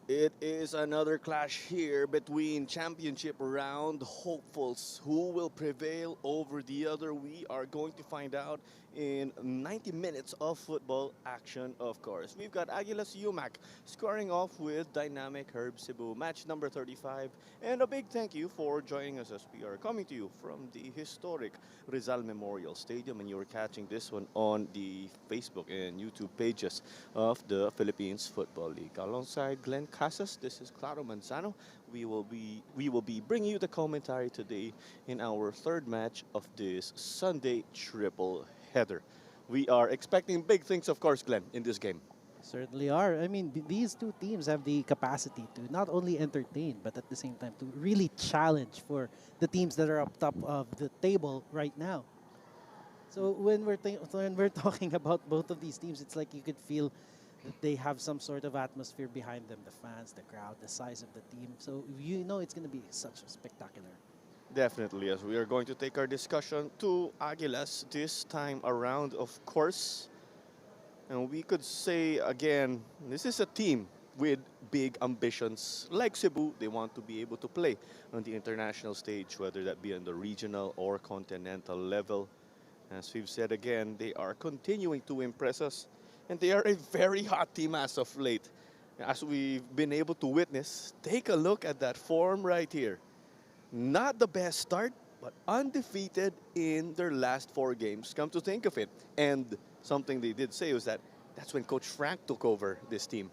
It is another clash here between championship round hopefuls. Who will prevail over the other? We are going to find out in 90 minutes of football action, of course. We've got Aguilas UMAK squaring off with dynamic Herb Cebu, match number 35. And a big thank you for joining us as we are coming to you from the historic Rizal Memorial Stadium. And you're catching this one on the Facebook and YouTube pages of the Philippines Football League. Alongside Glenn Casas, this is Claro Manzano. We will be bringing you the commentary today in our third match of this Sunday triple header. We are expecting big things, of course, Glenn, in this game. Certainly are. I mean, these two teams have the capacity to not only entertain, but at the same time to really challenge for the teams that are up top of the table right now. So when we're talking about both of these teams, it's like you could feel that they have some sort of atmosphere behind them, the fans, the crowd, the size of the team. So you know it's going to be such a spectacular. Definitely, as we are going to take our discussion to Aguilas this time around, of course. And we could say again, this is a team with big ambitions. Like Cebu, they want to be able to play on the international stage, whether that be on the regional or continental level. As we've said again, they are continuing to impress us, and they are a very hot team as of late. As we've been able to witness, take a look at that form right here. Not the best start, but undefeated in their last four games, come to think of it. And something they did say was that that's when Coach Frank took over this team.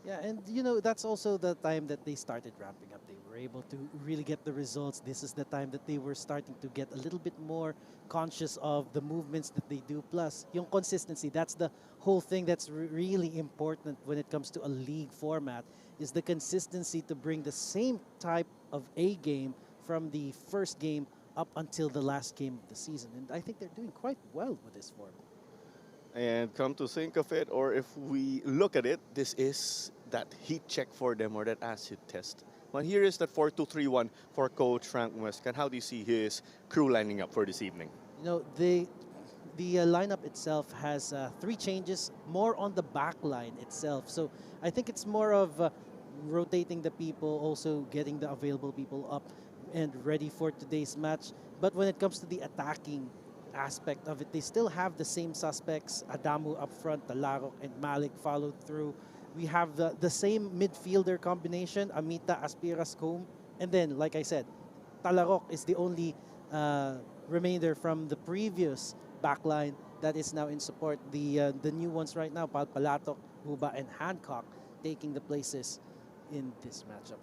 Yeah, and that's also the time that they started ramping up. They were able to really get the results. This is the time that they were starting to get a little bit more conscious of the movements that they do. Plus, yung consistency, that's the whole thing that's really important when it comes to a league format, is the consistency to bring the same type of A game from the first game up until the last game of the season. And I think they're doing quite well with this format. And come to think of it, or if we look at it, this is that heat check for them or that acid test. Well, here is that 4-2-3-1 for Coach Frank Muescan. How do you see his crew lining up for this evening? The lineup itself has three changes, more on the back line itself. So I think it's more of rotating the people, also getting the available people up and ready for today's match. But when it comes to the attacking aspect of it, they still have the same suspects, Adamu up front, Talarok and Malik followed through. We have the same midfielder combination, Amita, Aspiras, Combe. And then, like I said, Talarok is the only remainder from the previous backline that is now in support. The new ones right now, Palpalatok, Huba, and Hancock, taking the places in this matchup.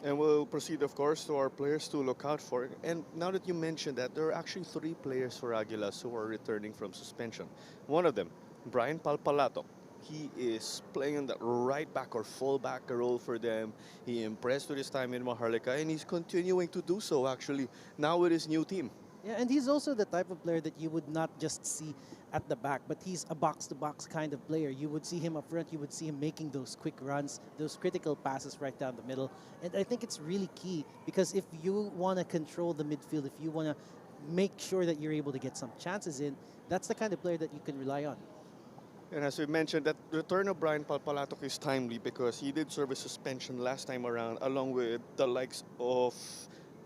And we'll proceed, of course, to our players to look out for. And now that you mentioned that, there are actually three players for Aguilas who are returning from suspension. One of them, Brian Palpalato. He is playing in the right back or full back role for them. He impressed with his time in Maharlika, and he's continuing to do so, actually, now with his new team. Yeah, and he's also the type of player that you would not just see at the back, but he's a box-to-box kind of player. You would see him up front, you would see him making those quick runs, those critical passes right down the middle. And I think it's really key because if you want to control the midfield, if you want to make sure that you're able to get some chances in, that's the kind of player that you can rely on. And as we mentioned, that return of Brian Palpalatok is timely because he did serve a suspension last time around, along with the likes of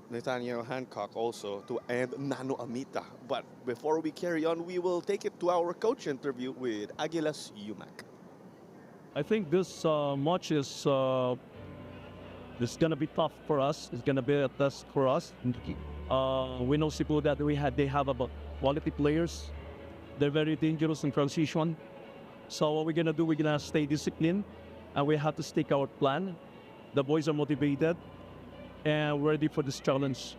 Nathaniel Hancock also and Nano Amita. But before we carry on, we will take it to our coach interview with Aguilas UMAK. I think this match is gonna be tough for us. It's gonna be a test for us. We know Cebu that they have about quality players. They're very dangerous in transition. So what we're gonna do, we're gonna stay disciplined, and we have to stick our plan. The boys are motivated and ready for this challenge.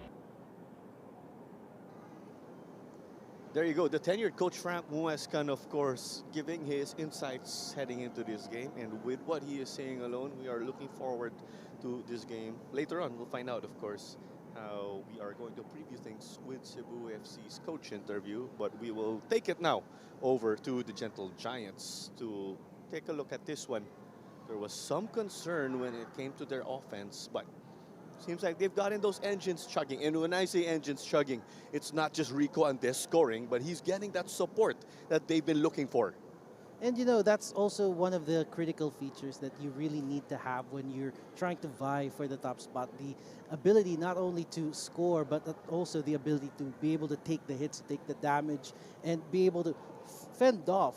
There you go. The tenured coach Frank Muescan, of course, giving his insights heading into this game. And with what he is saying alone, we are looking forward to this game. Later on, we'll find out, of course, how we are going to preview things with Cebu FC's coach interview, but we will take it now over to the Gentle Giants to take a look at this one. There was some concern when it came to their offense, but seems like they've gotten those engines chugging. And when I say engines chugging, it's not just Rico Andes scoring, but he's getting that support that they've been looking for. And you know, that's also one of the critical features that you really need to have when you're trying to vie for the top spot. The ability not only to score, but also the ability to be able to take the hits, take the damage, and be able to fend off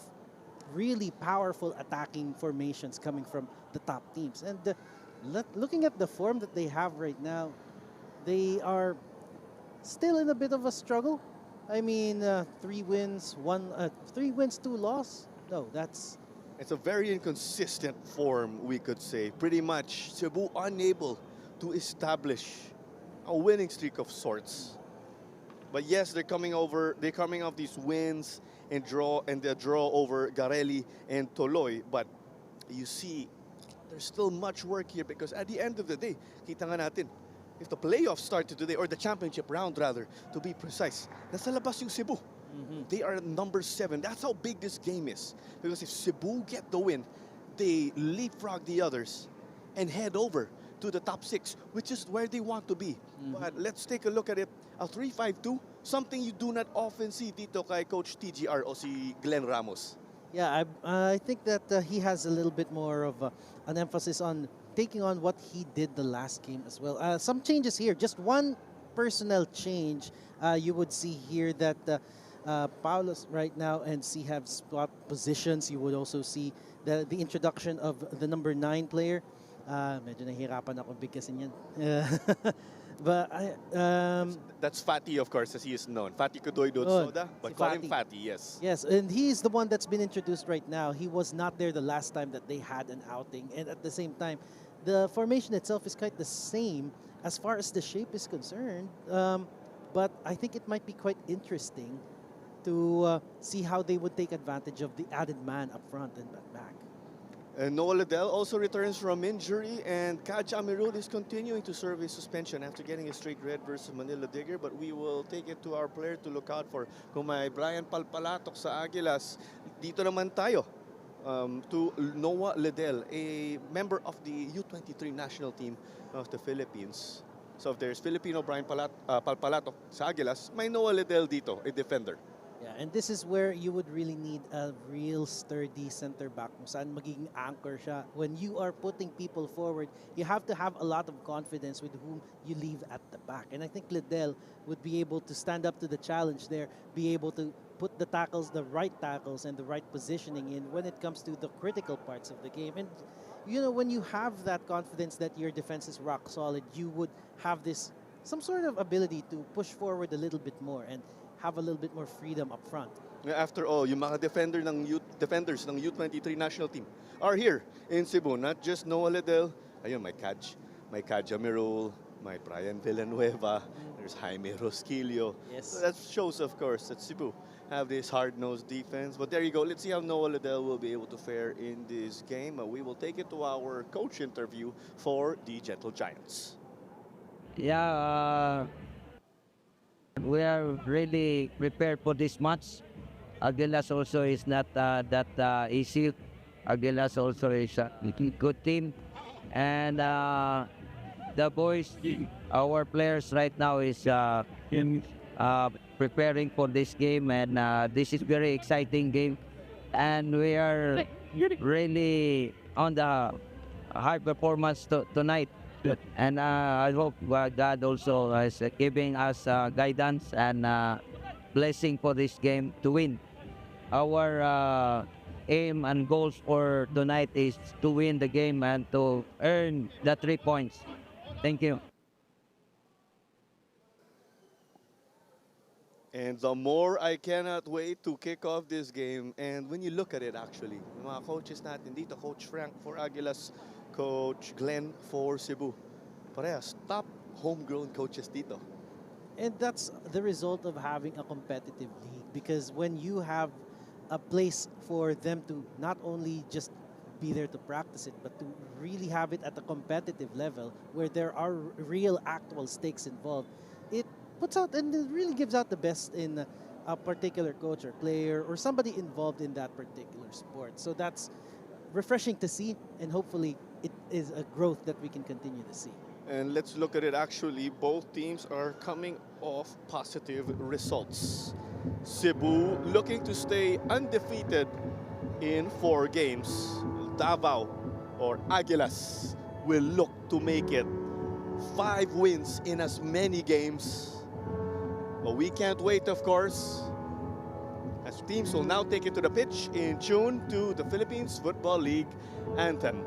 really powerful attacking formations coming from the top teams. And looking at the form that they have right now, they are still in a bit of a struggle. I mean, 3 wins, 2 loss. No, that's It's a very inconsistent form, we could say. Pretty much Cebu unable to establish a winning streak of sorts. But yes, they're coming off these wins and the draw over Garelli and Toloy. But you see, there's still much work here because at the end of the day, kita nga natin, if the playoffs started today, or the championship round rather, to be precise, nasa labas yung Cebu. They are number 7. That's how big this game is. Because if Cebu get the win, they leapfrog the others and head over to the top 6, which is where they want to be. But let's take a look at it. A 3-5-2, something you do not often see dito kay Coach TGR o si Glenn Ramos. Yeah, I think that he has a little bit more of an emphasis on taking on what he did the last game as well. Some changes here, just one personnel change. You would see here that Paulus right now and C have swapped positions. You would also see the introduction of the number 9 player. Medyo nahihirapan ako bigkasin yan. But That's Fatty, of course, as he is known. Fatty Kudoy Oh, Soda, but si call him Fatty. Fatty, yes. Yes, and he's the one that's been introduced right now. He was not there the last time that they had an outing. And at the same time, the formation itself is quite the same as far as the shape is concerned. But I think it might be quite interesting to see how they would take advantage of the added man up front and back. And Noah Liddell also returns from injury, and Kaj Amirul is continuing to serve his suspension after getting a straight red versus Manila Digger. But we will take it to our player to look out for. Kung may Brian Palpalatok sa Aguilas, dito naman tayo to Noah Liddell, a member of the U23 national team of the Philippines. So if there's Filipino Brian Palpalatok sa Aguilas, may Noah Liddell dito, a defender. Yeah, and this is where you would really need a real sturdy center back kung saan magiging anchor siya. When you are putting people forward, you have to have a lot of confidence with whom you leave at the back. And I think Liddell would be able to stand up to the challenge there, be able to put the tackles, the right tackles, and the right positioning in when it comes to the critical parts of the game. And you know, when you have that confidence that your defense is rock solid, you would have this some sort of ability to push forward a little bit more and have a little bit more freedom up front. After all, yung mga defenders ng U23 national team are here in Cebu. Not just Noah Liddell. Ayun, may Kaj Amirul, may Brian Villanueva, there's Jaime Rosquillo. Yes. So that shows, of course, that Cebu have this hard-nosed defense. But there you go. Let's see how Noah Liddell will be able to fare in this game. We will take it to our coach interview for the Gentle Giants. Yeah, we are really prepared for this match. Aguilas also is not that easy. Aguilas also is a good team. And the boys, our players right now is preparing for this game. And this is very exciting game. And we are really on the high performance tonight. And I hope God also is giving us guidance and blessing for this game to win. Our aim and goals for tonight is to win the game and to earn the 3 points. Thank you. And the more I cannot wait to kick off this game. And when you look at it, actually, yung mga coaches natin dito, Coach Frank for Aguilas, Coach Glenn for Cebu. Parehas, top homegrown coaches dito. And that's the result of having a competitive league, because when you have a place for them to not only just be there to practice it, but to really have it at a competitive level where there are real actual stakes involved, it puts out and it really gives out the best in a particular coach or player or somebody involved in that particular sport. So that's refreshing to see, and hopefully it is a growth that we can continue to see. And let's look at it actually. Both teams are coming off positive results. Cebu looking to stay undefeated in 4 games. Davao or Aguilas will look to make it 5 wins in as many games. But we can't wait, of course, as teams will now take it to the pitch in tune to the Philippines Football League anthem.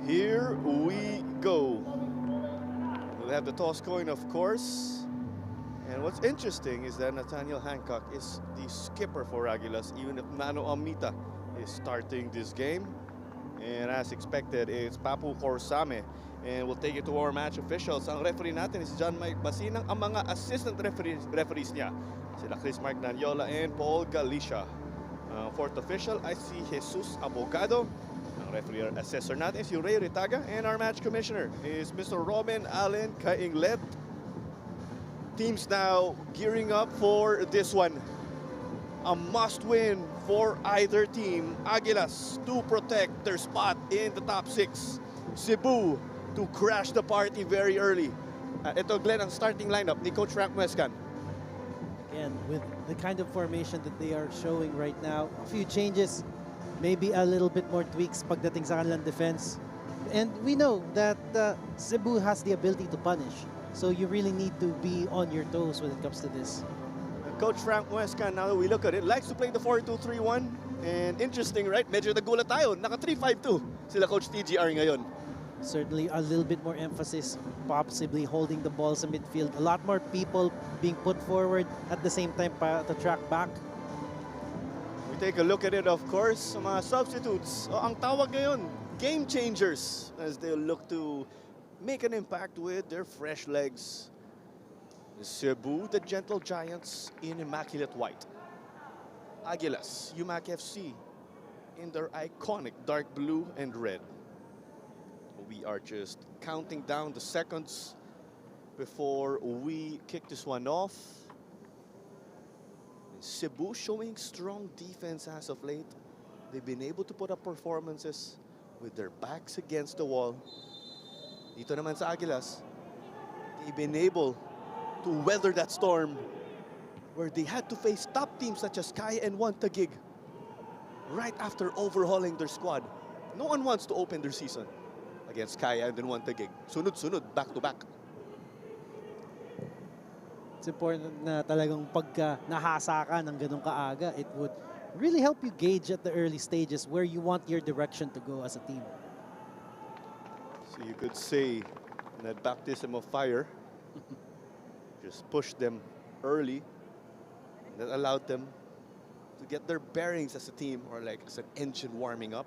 Here we go. We'll have the toss coin, of course. And what's interesting is that Nathaniel Hancock is the skipper for Aguilas, even if Nano Amita is starting this game. And as expected, it's Papu Corsame. And we'll take it to our match officials. Ang referee natin is John Mike Basinang. Ang mga assistant referees niya, sila Chris Mark Nanyola and Paul Galicia. Fourth official, I see Jesus Abogado. Ang referee assessor natin is Ray Ritaga. And our match commissioner is Mr. Robin Allen Kainglet. Teams now gearing up for this one. A must-win for either team. Aguilas to protect their spot in the top 6. Cebu to crash the party very early. Ito, Glenn, ang starting lineup ni Coach Frank Muescan. Again, with the kind of formation that they are showing right now, a few changes, maybe a little bit more tweaks pagdating sa kanilang defense. And we know that Cebu has the ability to punish. So you really need to be on your toes when it comes to this. Coach Frank Muescan, now that we look at it, likes to play the 4-2-3-1. And interesting, right? Medyo nagulat tayo. Naka 3-5-2 sila Coach TGR ngayon. Certainly a little bit more emphasis, possibly holding the ball sa midfield. A lot more people being put forward at the same time to track back. We take a look at it, of course, sa mga substitutes. O, ang tawag ngayon, game changers, as they look to make an impact with their fresh legs. Cebu, the Gentle Giants in immaculate white. Aguilas, UMAK FC in their iconic dark blue and red. We are just counting down the seconds before we kick this one off. Cebu showing strong defense as of late. They've been able to put up performances with their backs against the wall. Dito naman sa Aguilas, they've been able to weather that storm where they had to face top teams such as Kaya and One Taguig right after overhauling their squad. No one wants to open their season against Kaya and then One Taguig. Sunod-sunod, back-to-back. It's important na talagang pagka nahasa ka ng ganun kaaga, it would really help you gauge at the early stages where you want your direction to go as a team. So you could say that baptism of fire just pushed them early. That allowed them to get their bearings as a team, or like as an engine warming up.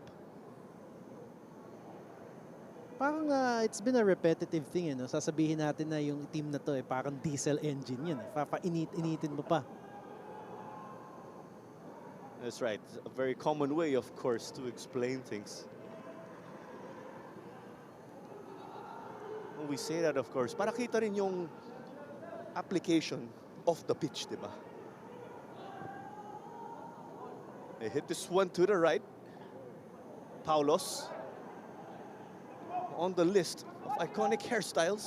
Parang it's been a repetitive thing, no? Sasabihin natin na yung team na to parang diesel engine yan. Papainit-initin mo pa. That's right. It's a very common way, of course, to explain things. When we say that, of course, para kita rin yung application off the pitch, di ba? They hit this one to the right. Paulos on the list of iconic hairstyles,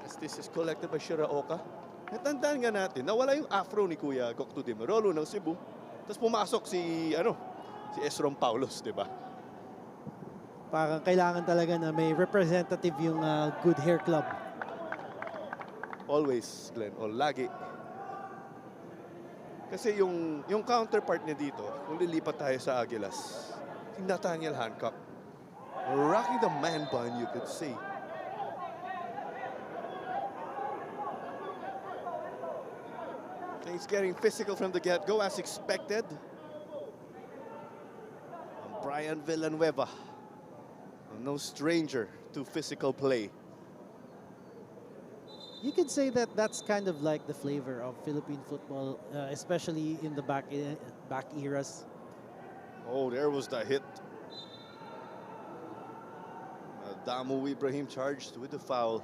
as this is collected by Shiraoka. Natandaan nga natin, nawala yung afro ni Kuya Gokto de Marolo ng Cebu. Tapos pumasok si Esrom Paulos, di ba? Parang kailangan talaga na may representative yung good hair club. Always, Glenn, o lagi. Kasi yung counterpart niya dito, kung lilipat tayo sa Aguilas, si Nathaniel Hancock. Rocking the man bun, you could say. Things getting physical from the get-go as expected. And Brian Villanueva, no stranger to physical play. You could say that that's kind of like the flavor of Philippine football, especially in the back eras. Oh, there was the hit. Damu Ibrahim charged with the foul.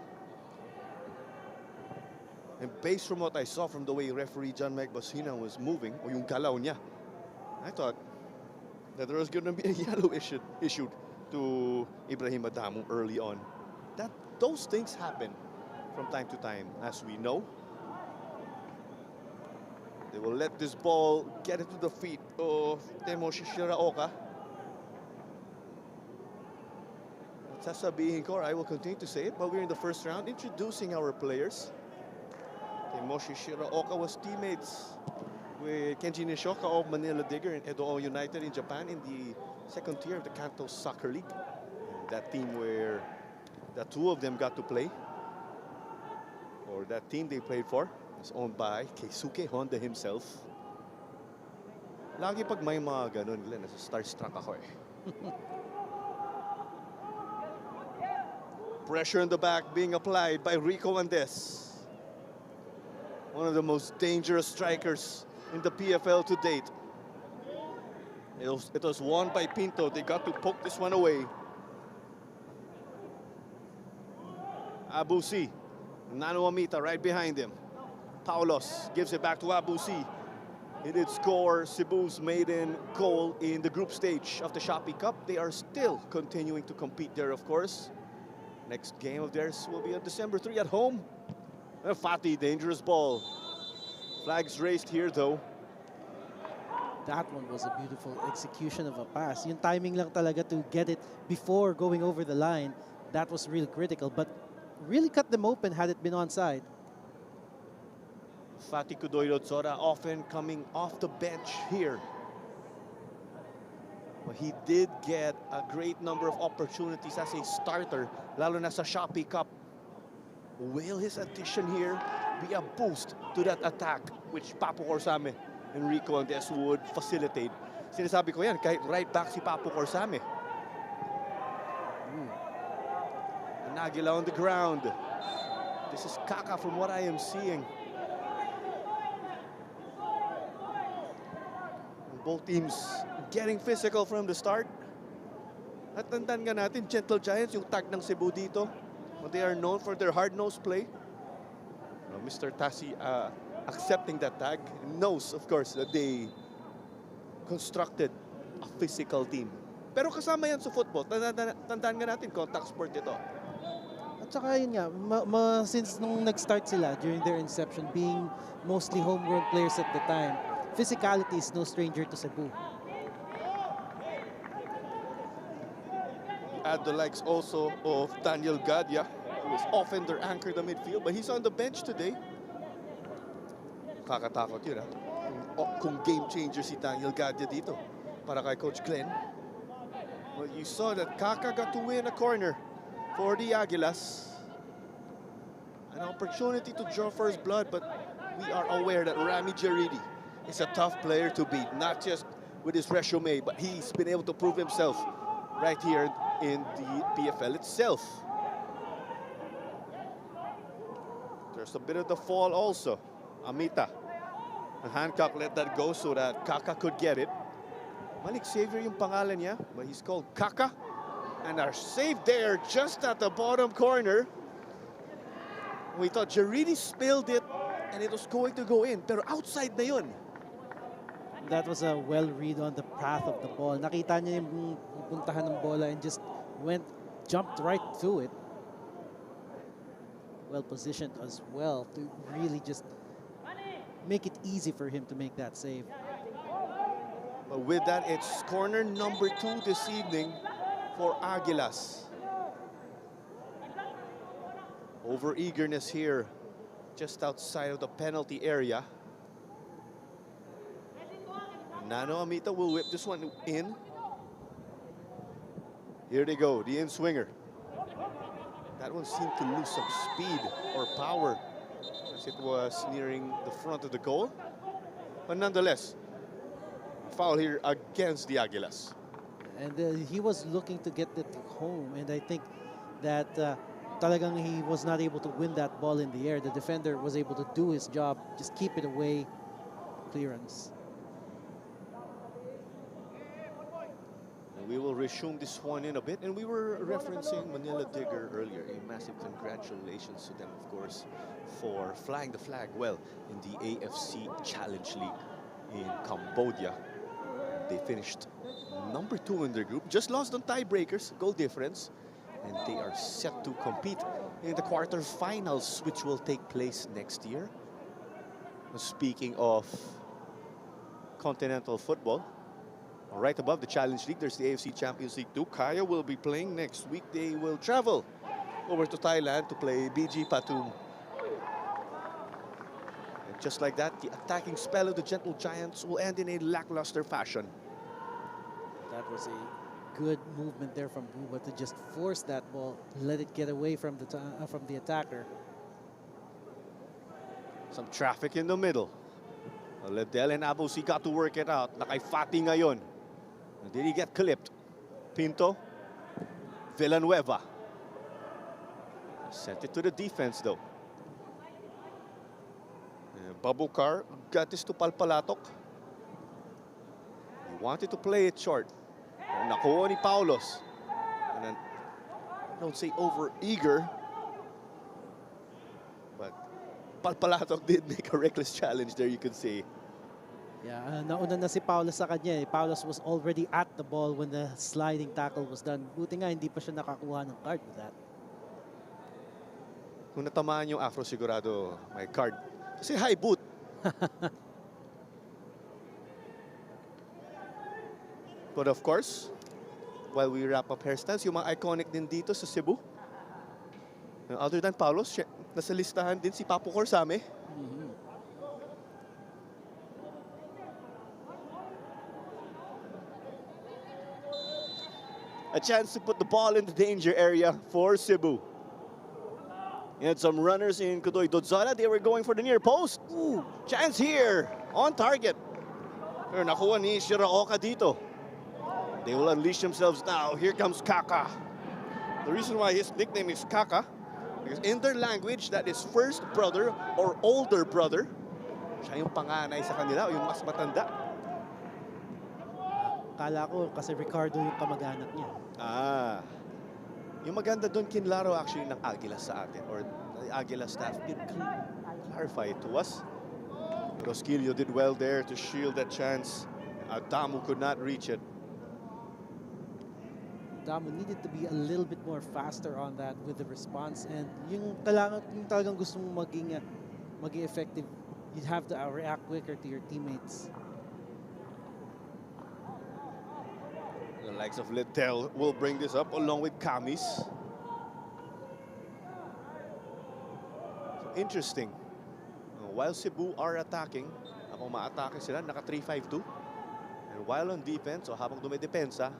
And based from what I saw from the way referee John Mike Basina was moving, o yung galaw niya, I thought that there was going to be a yellow issued to Ibrahim Adamu early on. Those things happen from time to time, as we know. They will let this ball get into the feet of Temoshi Shiraoka. Sasabihin ko, I will continue to say it, but we're in the first round introducing our players. Temoshi Shiraoka was teammates with Kenji Nishoka of Manila Digger and Edo United in Japan in the second tier of the Kanto Soccer League. And that team where the two of them got to play, or that team they played for, is owned by Keisuke Honda himself. Lagi pag may mga ganun, Glenn, nasa starstruck ako eh. Pressure in the back being applied by Rico Andes. One of the most dangerous strikers in the PFL to date. It was won by Pinto. They got to poke this one away. Abusi, Nano Amita right behind him. Paulos gives it back to Abusi. He did score Cebu's maiden goal in the group stage of the Shopee Cup. They are still continuing to compete there, of course. Next game of theirs will be on December 3 at home. Fati, dangerous ball. Flags raised here, though. That one was a beautiful execution of a pass. Yung timing lang talaga to get it before going over the line, that was really critical. But really cut them open had it been onside. Fati Kudoiro Tsora often coming off the bench here. But he did get a great number of opportunities as a starter, lalo na sa Shopee Cup. Will his addition here be a boost to that attack, which Papu Corsame and Rico Andes would facilitate? Sinasabi ko yan, kahit right back si Papu Corsame. Nagila on the ground. This is Kaka from what I am seeing. Both teams getting physical from the start. At tandaan nga natin, Gentle Giants, yung tag ng Cebu dito. They are known for their hard-nosed play. Mr. Tassi accepting that tag knows, of course, that they constructed a physical team. Pero kasama yan sa football. Tandaan nga natin, contact sport ito. At Tsaka yun nga, since nung nag-start sila during their inception, being mostly homegrown players at the time, physicality is no stranger to Cebu. Add the likes also of Daniel Gadia, who is often their anchor in the midfield, but he's on the bench today. Kakatakot yun, ha? Kung game changer si Daniel Gadia dito para kay Coach Glenn. Well, you saw that Kaka got to win a corner for the Aguilas. An opportunity to draw first blood, but we are aware that Rami Jaridi is a tough player to beat, not just with his resume, but he's been able to prove himself right here in the PFL itself. There's a bit of the fall also. Amita. And Hancock let that go so that Kaka could get it. Malik Xavier yung pangalan niya, but he's called Kaka. And our save there just at the bottom corner. We thought Jaridi spilled it and it was going to go in, pero outside na yun. That was a well read on the path of the ball. Nakita niya yung pupuntahan ng bola and just jumped right through it. Well positioned as well to really just make it easy for him to make that save. But with that, it's corner number 2 this evening for Aguilas. Over eagerness here, just outside of the penalty area. Nano Amita will whip this one in. Here they go, the in-swinger. That one seemed to lose some speed or power as it was nearing the front of the goal. But nonetheless, foul here against the Aguilas. And he was looking to get it home, and I think that talagang he was not able to win that ball in the air. The defender was able to do his job, just keep it away, clearance. And we will resume this one in a bit, and we were referencing Manila Digger earlier. A massive congratulations to them, of course, for flying the flag well in the AFC Challenge League in Cambodia. They finished number 2 in their group, just lost on tiebreakers, goal difference, and they are set to compete in the quarterfinals, which will take place next year. Speaking of continental football, right above the Challenge League, there's the AFC Champions League 2. Kaya will be playing next week. They will travel over to Thailand to play BG Patum. And just like that, the attacking spell of the Gentle Giants will end in a lackluster fashion. That was a good movement there from Buba to just force that ball, let it get away from the attacker. Some traffic in the middle. Ledel and Abusi got to work it out. Nakay Fati ngayon. Did he get clipped? Pinto. Villanueva. Sent it to the defense though. Babukar got this to Palpalatok. He wanted to play it short. Nakuha ni Paulos. And then, don't say over-eager, but Palpalatok did make a reckless challenge there, you could say. Yeah, nauna na si Paulos sa kanya. Paulos was already at the ball when the sliding tackle was done. Buti nga hindi pa siya nakakuha ng card with that. Kung natamaan yung Afro, sigurado may card. Kasi high boot. But of course, while we wrap up hairstyles, yung mga iconic din dito sa Cebu. Other than Paulos, nasa listahan din si Papu Corsame. A chance to put the ball in the danger area for Cebu. And some runners in Kudoy Dodzala, they were going for the near post. Ooh, chance here, on target. Pero nakuha ni Shiraoka dito. They will unleash themselves now. Here comes Kaka. The reason why his nickname is Kaka, because in their language, that is first brother or older brother. Siya yung panganay sa kanila, yung mas matanda. Kala ko kasi Ricardo yung kamag-anak niya. Yung maganda doon, kinlaro actually ng Aguilas sa atin, or the Aguilas staff did clarify it to us. Rosquillo did well there to shield that chance. Adamu could not reach it. Damo needed to be a little bit more faster on that with the response, and yung kailangan yung talagang gusto mong maging effective, you have to react quicker to your teammates. The likes of Liddell will bring this up along with Kamis. So interesting. While Cebu are attacking, ako ma-atake sila, naka 3-5-2. And while on defense, o habang dumidepensa,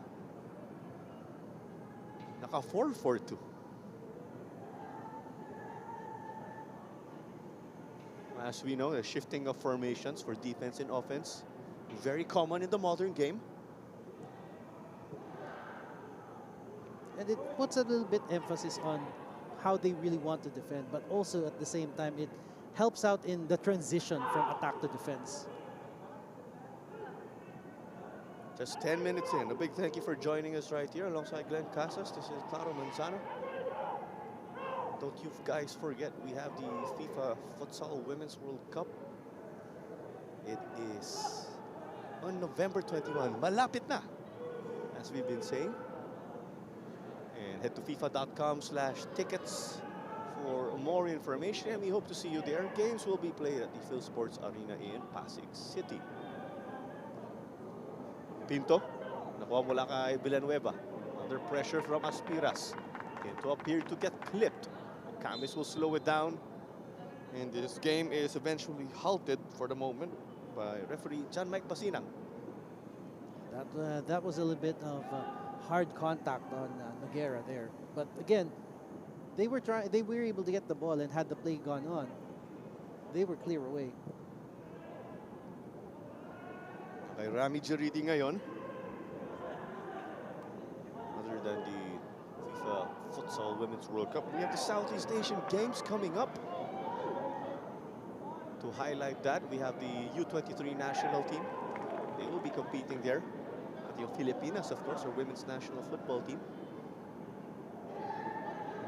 naka 4-4-2. As we know, the shifting of formations for defense and offense, very common in the modern game. And it puts a little bit emphasis on how they really want to defend, but also at the same time, it helps out in the transition from attack to defense. Just 10 minutes in. A big thank you for joining us right here alongside Glenn Casas. This is Claro Manzano. Don't you guys forget, we have the FIFA Futsal Women's World Cup. It is on November 21. Malapit na, as we've been saying. And head to FIFA.com/tickets for more information. And we hope to see you there. Games will be played at the Phil Sports Arena in Pasig City. Pinto, nakuha mula kay Villanueva. Under pressure from Aspiras. Pinto appeared to get clipped. Kamis will slow it down. And this game is eventually halted for the moment by referee John Mike Basinang. That was a little bit of hard contact on Noguera there. But again, they were able to get the ball, and had the play gone on, they were clear away. Kay Rami Jaridi ngayon. Other than the FIFA Futsal Women's World Cup, we have the Southeast Asian Games coming up. To highlight that, we have the U23 national team. They will be competing there. The Filipinas, of course, our women's national football team.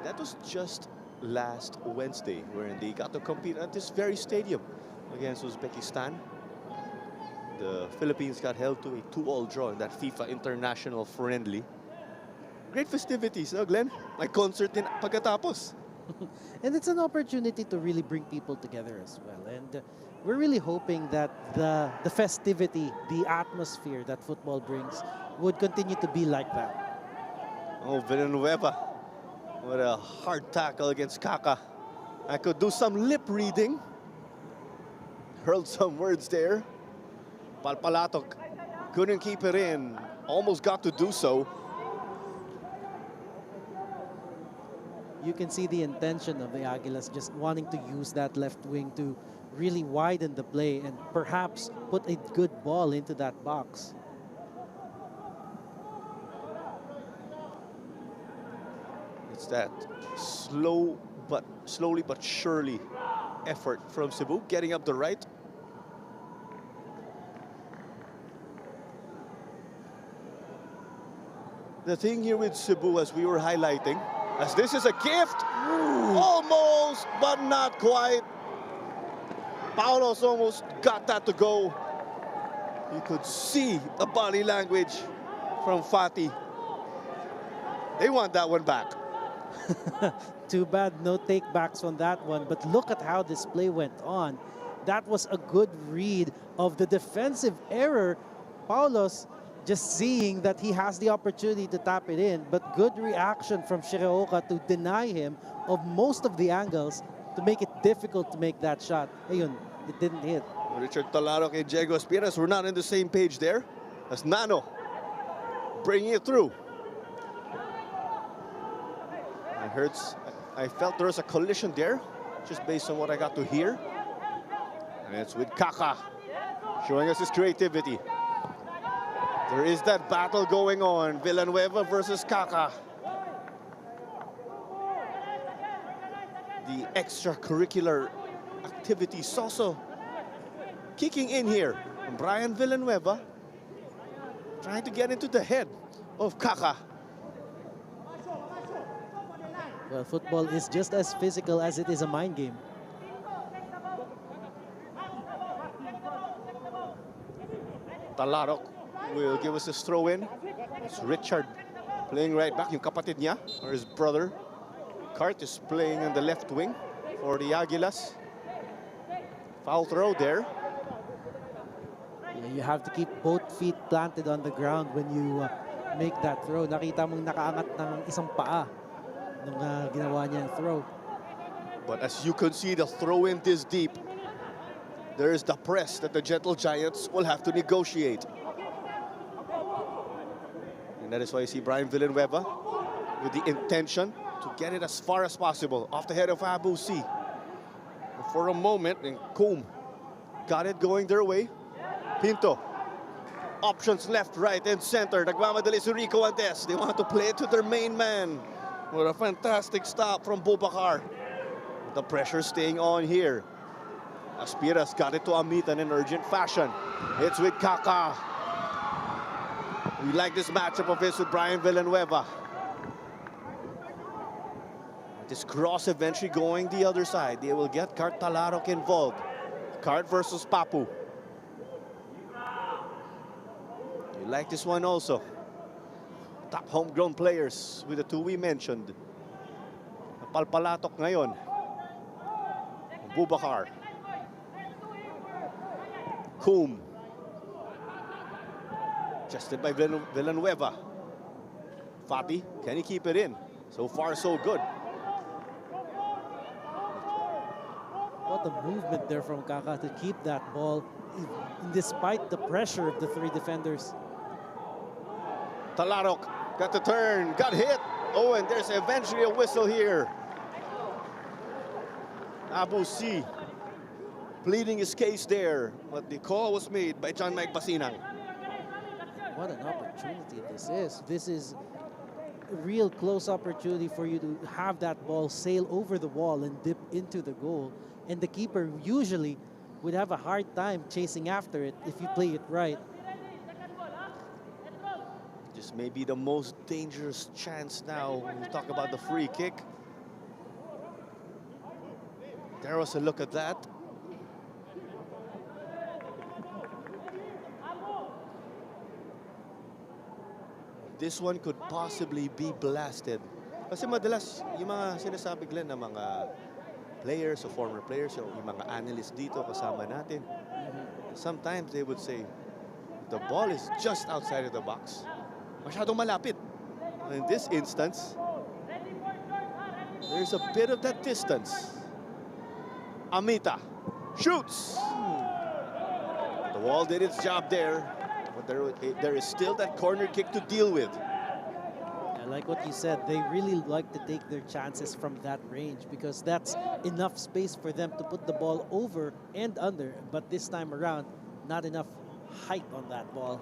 That was just last Wednesday, wherein they got to compete at this very stadium against Uzbekistan. The Philippines got held to a 2-2 draw in that FIFA International Friendly. Great festivities, no, Glenn? Like concert din pagkatapos. And it's an opportunity to really bring people together as well. And we're really hoping that the festivity, the atmosphere that football brings would continue to be like that. Oh, Villanueva. What a hard tackle against Kaka. I could do some lip reading. Hurled some words there. Palpalatok couldn't keep it in. Almost got to do so. You can see the intention of the Aguilas just wanting to use that left wing to really widen the play and perhaps put a good ball into that box. It's that slowly but surely effort from Cebu, getting up the right. The thing here with Cebu, as we were highlighting, as this is a gift, almost, but not quite. Paulos almost got that to go. You could see the body language from Fati. They want that one back. Too bad no take-backs on that one, but look at how this play went on. That was a good read of the defensive error. Paulos just seeing that he has the opportunity to tap it in, but good reaction from Shiraoka to deny him of most of the angles to make it difficult to make that shot. Ayun, it didn't hit. Richard Talarok and Diego Espinas were not on the same page there. As Nano bringing it through. It hurts. I felt there was a collision there, just based on what I got to hear. And it's with Kaka, showing us his creativity. There is that battle going on, Villanueva versus Kaka. The extracurricular activities also kicking in here. And Brian Villanueva trying to get into the head of Kaka. Well, football is just as physical as it is a mind game. Talarok will give us a throw in. It's Richard Playing right back, yung kapatid niya, or his brother. Cart is playing on the left wing for the Aguilas. Foul throw there. Yeah, you have to keep both feet planted on the ground when you make that throw. Nakita mong nakaangat ng isang paa nung ginawa niya yung throw. But as you can see, the throw in this deep, there is the press that the Gentle Giants will have to negotiate. And that is why you see Brian Villanueva with the intention to get it as far as possible off the head of Abu C. For a moment, and Coom got it going their way. Pinto. Options left, right, and center. Nagmamadali si Rico Andes. They want to play it to their main man. What a fantastic stop from Boubacar. The pressure staying on here. Aspiras got it to Amita in an urgent fashion. It's with Kaka. We like this matchup of his with Brian Villanueva. This cross eventually going the other side. They will get Cart Talarok involved. Cart versus Papu. You like this one also. Top homegrown players with the two we mentioned. Palpalatok ngayon. Boubacar. Coom. Adjusted by Villanueva. Fati, can he keep it in? So far, so good. What a movement there from Kaka to keep that ball despite the pressure of the three defenders. Talarok got the turn, got hit. Oh, and there's eventually a whistle here. Abu C pleading his case there, but the call was made by John Mike Basinang. What an opportunity this is. This is a real close opportunity for you to have that ball sail over the wall and dip into the goal. And the keeper usually would have a hard time chasing after it if you play it right. This may be the most dangerous chance now when we talk about the free kick. There was a look at that. This one could possibly be blasted. Kasi madalas, yung mga sinasabi Glenn na mga players or former players, yung mga analysts dito kasama natin, sometimes they would say, the ball is just outside of the box. Masyadong malapit. In this instance, there's a bit of that distance. Amita shoots. The wall did its job there, but there is still that corner kick to deal with. I like what you said. They really like to take their chances from that range because that's enough space for them to put the ball over and under. But this time around, not enough height on that ball.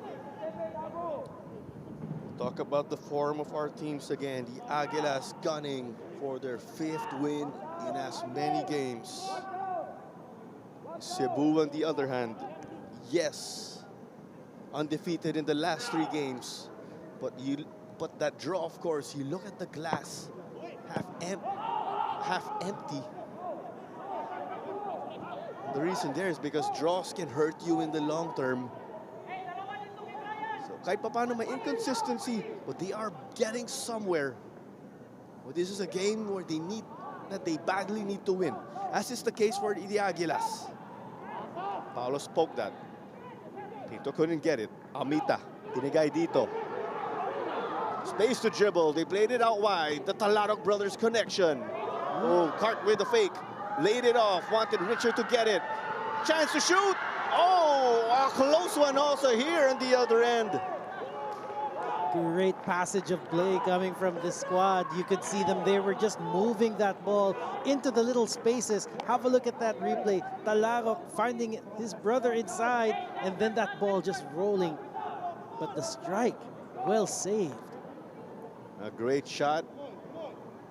Talk about the form of our teams again. The Aguilas gunning for their 5th win in as many games. Cebu, on the other hand, yes, undefeated in the last 3 games, but that draw, of course, you look at the glass, half empty. The reason there is because draws can hurt you in the long term. So kahit paano may inconsistency, but they are getting somewhere. Well, this is a game where they badly need to win, as is the case for the Aguilas. Paolo spoke that. Pinto couldn't get it. Amita, tinigay dito. Space to dribble. They played it out wide. The Talarok brothers connection. Oh, Cart with the fake. Laid it off. Wanted Richard to get it. Chance to shoot. Oh, a close one also here on the other end. Great passage of play coming from the squad. You could see them. They were just moving that ball into the little spaces. Have a look at that replay. Talarok finding his brother inside, and then that ball just rolling. But the strike, well saved. A great shot,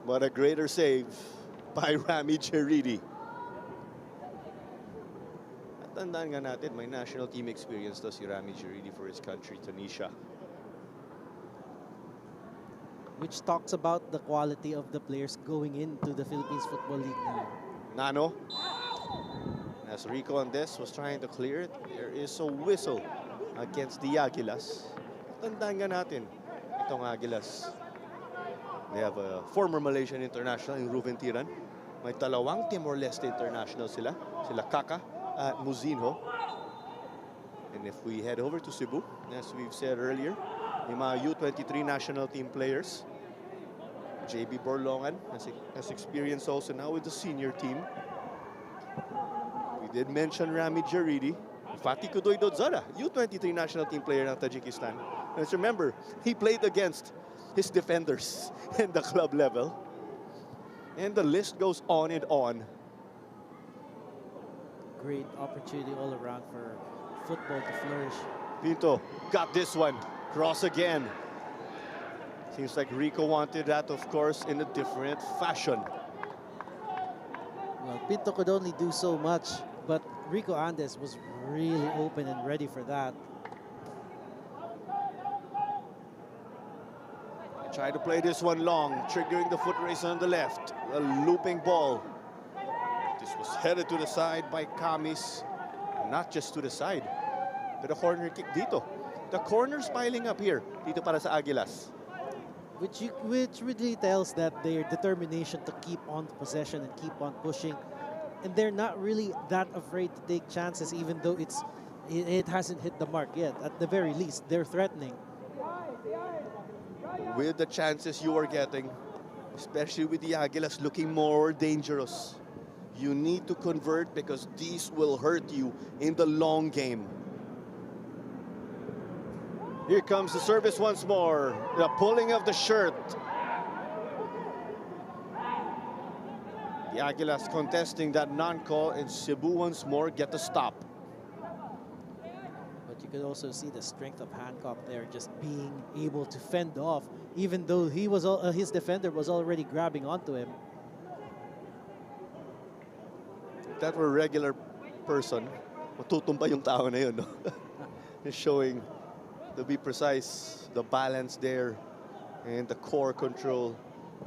but a greater save by Rami Cheridi. At tandaan nga natin, may national team experience to si Rami Cheridi for his country, Tunisia. Which talks about the quality of the players going into the Philippines Football League now. Nano, as Rico Andes was trying to clear it, there is a whistle against the Aguilas. Tandaan nga natin, itong Aguilas, They have a former Malaysian international in Ruben Tiran. May dalawang Timor-Leste international sila. Sila Kaka at Muzinho. And if we head over to Cebu, as we've said earlier, yung mga U23 national team players. JB Borlongan has experience also now with the senior team. We did mention Rami Jaridi. Fatih Kudoy Dodzara, U23 national team player ng Tajikistan. Let's remember, he played against his defenders in the club level. And the list goes on and on. Great opportunity all around for football to flourish. Pinto got this one. Cross again. Seems like Rico wanted that, of course, in a different fashion. Well, Pinto could only do so much, but Rico Andes was really open and ready for that. Try to play this one long, triggering the foot race on the left. A looping ball. This was headed to the side by Kamis. Not just to the side, but a corner kick dito. The corner's piling up here, dito para sa Aguilas. Which really tells that their determination to keep on possession and keep on pushing. And they're not really that afraid to take chances, even though it hasn't hit the mark yet. At the very least, they're threatening. With the chances you are getting, especially with the Aguilas looking more dangerous, you need to convert because these will hurt you in the long game. Here comes the service once more. The pulling of the shirt. The Aguilas contesting that non-call, and Cebu once more get the stop. But you could also see the strength of Hancock there, just being able to fend off, even though his defender was already grabbing onto him. If that were a regular person, matutumba yung tao na yun, no? Just showing, to be precise, the balance there and the core control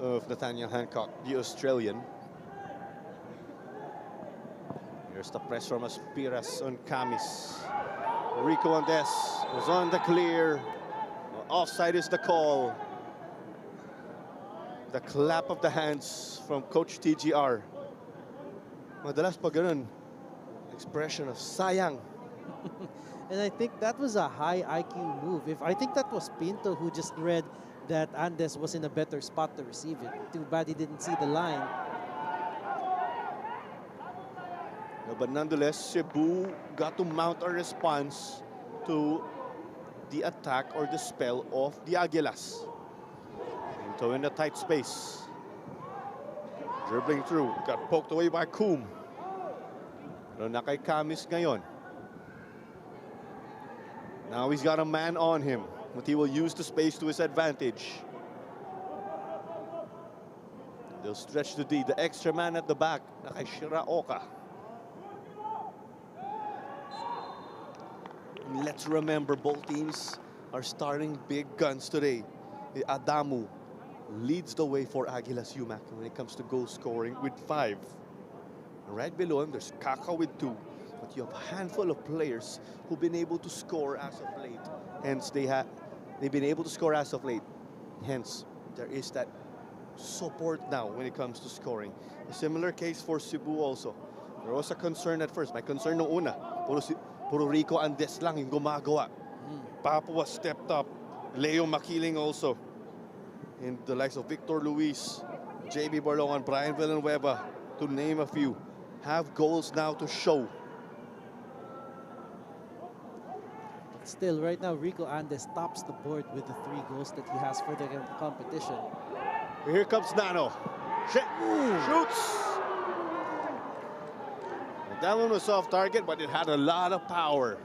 of Nathaniel Hancock, the Australian. Here's the press from Aspiras on Kamis. Rico Andes was on the clear. Offside is the call. The clap of the hands from Coach TGR. Madalas pa ganun, expression of sayang. And I think that was a high IQ move. I think that was Pinto who just read that Andes was in a better spot to receive it. Too bad he didn't see the line. No, but nonetheless, Cebu got to mount a response to the attack or the spell of the Aguilas. Pinto in a tight space. Dribbling through, got poked away by Coom. Pero na kay Kamis ngayon. Now he's got a man on him, but he will use the space to his advantage. They'll stretch the D, the extra man at the back, na kay Shiraoka. And let's remember, both teams are starting big guns today. The Adamu leads the way for Aguilas UMAK when it comes to goal scoring with 5. Right below him, there's Kaka with 2. But you have a handful of players who've been able to score as of late. Hence, they've been able to score as of late. Hence, there is that support now when it comes to scoring. A similar case for Cebu also. There was a concern at first. May concern noong una. Puro Rico Andes lang yung gumagawa. Papua stepped up. Leo Makiling also. And the likes of Victor Luis, JB Borlongan, Brian Villanueva, to name a few, have goals now to show. Still, right now, Rico Andes tops the board with the 3 goals that he has for the competition. Here comes Nano. Shoots. That one was off target, but it had a lot of power.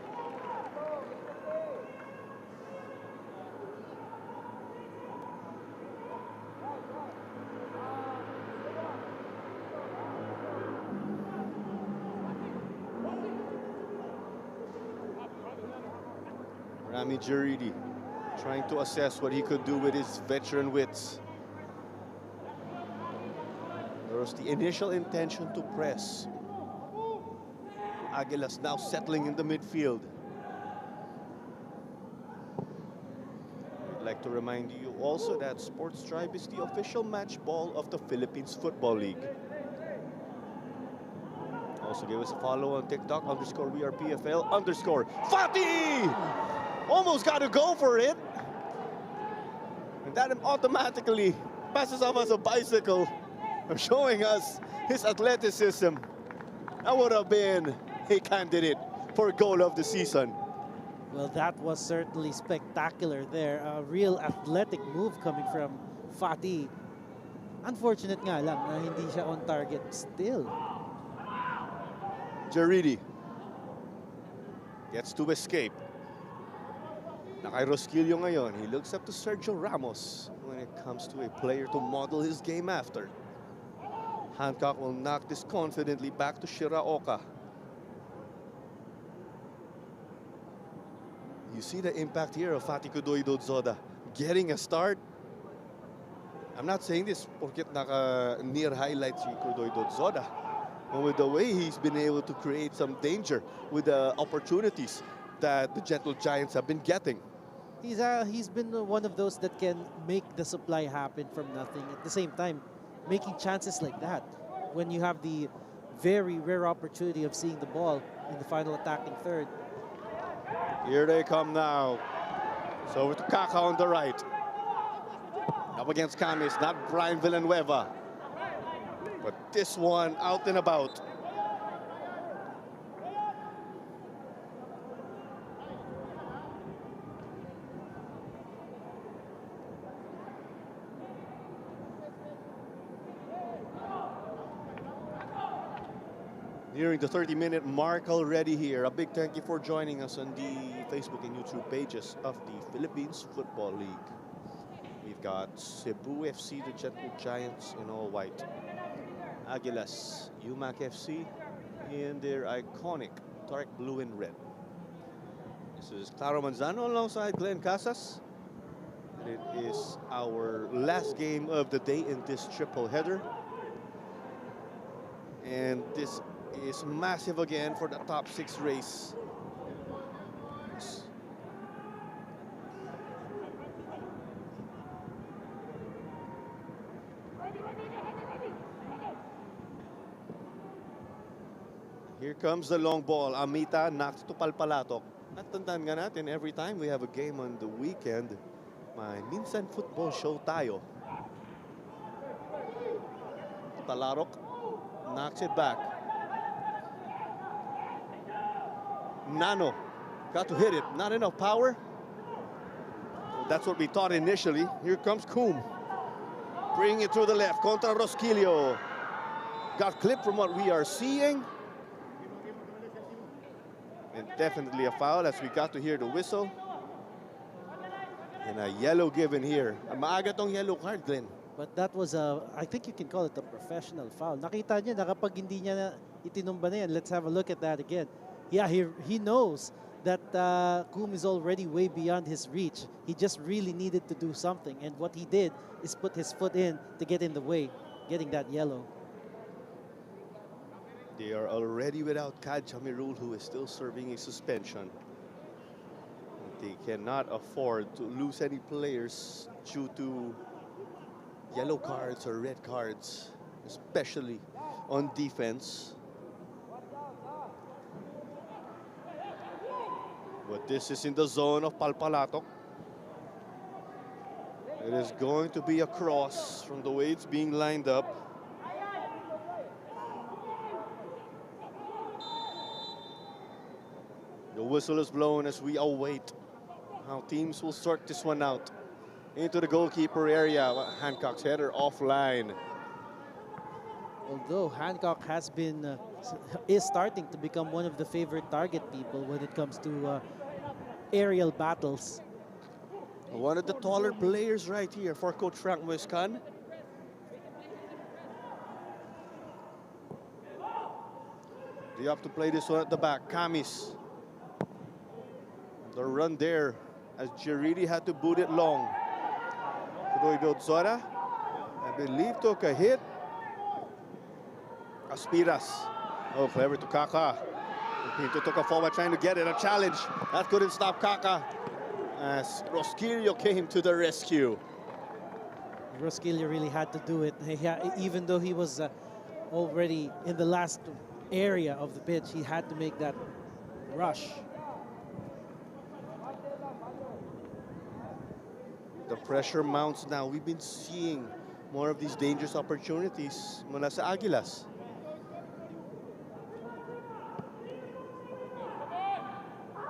Rami Jaridi trying to assess what he could do with his veteran wits. There was the initial intention to press. Aguilas now settling in the midfield. Like like to remind you also that Sports Tribe is the official match ball of the Philippines Football League. Also give us a follow on TikTok, _WeArePFL_ Fati! Almost got to go for it. And that automatically passes off as a bicycle, showing us his athleticism. That would have been a candidate for goal of the season. Well, that was certainly spectacular there. A real athletic move coming from Fati. Unfortunate nga lang na hindi siya on target still. Jaridi gets to escape. Nakay Rosquillo ngayon. He looks up to Sergio Ramos when it comes to a player to model his game after. Hancock will knock this confidently back to Shiraoka. You see the impact here of Fati Zoda getting a start. I'm not saying this porque naka-near highlights si Zoda. But with the way he's been able to create some danger with the opportunities that the Gentle Giants have been getting. He's been one of those that can make the supply happen from nothing. At the same time, making chances like that when you have the very rare opportunity of seeing the ball in the final attacking third. Here they come now. So over to Kaka on the right. Up against Camis, not Brian Villanueva. But this one out and about. Nearing the 30-minute mark already here. A big thank you for joining us on the Facebook and YouTube pages of the Philippines Football League. We've got Cebu FC, the Gentle Giants in all white. Aguilas, UMAK FC in their iconic dark blue and red. This is Claro Manzano alongside Glenn Casas. And it is our last game of the day in this triple header. And this is massive again for the top 6 race. Here comes the long ball. Amita knocks to Palpalatok. Natandaan nga natin, every time we have a game on the weekend, may minsan football show tayo. Talarok knocks it back. Nano got to hit it. Not enough power. That's what we thought initially. Here comes Coom. Bring it through the left. Contra Rosquillo. Got clipped from what we are seeing. And definitely a foul as we got to hear the whistle. And a yellow given here. Maaga tong yellow card, Glenn. But that was I think you can call it a professional foul. Nakita niya na kapag hindi niya na itinumba na yan, let's have a look at that again. Yeah, he knows that Coom is already way beyond his reach. He just really needed to do something. And what he did is put his foot in to get in the way, getting that yellow. They are already without Kad Chamirul, who is still serving a suspension. They cannot afford to lose any players due to yellow cards or red cards, especially on defense. But this is in the zone of Palpalatok. It is going to be a cross from the way it's being lined up. The whistle is blown as we await how teams will sort this one out. Into the goalkeeper area. Hancock's header offline. Although Hancock has been, is starting to become one of the favorite target people when it comes to aerial battles. One of the taller players right here for Coach Frank Muescan. They have to play this one at the back. Camis. The run there as Jaridi had to boot it long. Zora, I believe, took a hit. Aspiras. Oh, clever to Kaka. Pinto took a forward trying to get it. A challenge. That couldn't stop Kaka. as Rosquillo came to the rescue. Rosquillo really had to do it. Even though he was already in the last area of the pitch, he had to make that rush. The pressure mounts now. We've been seeing more of these dangerous opportunities mula sa Aguilas.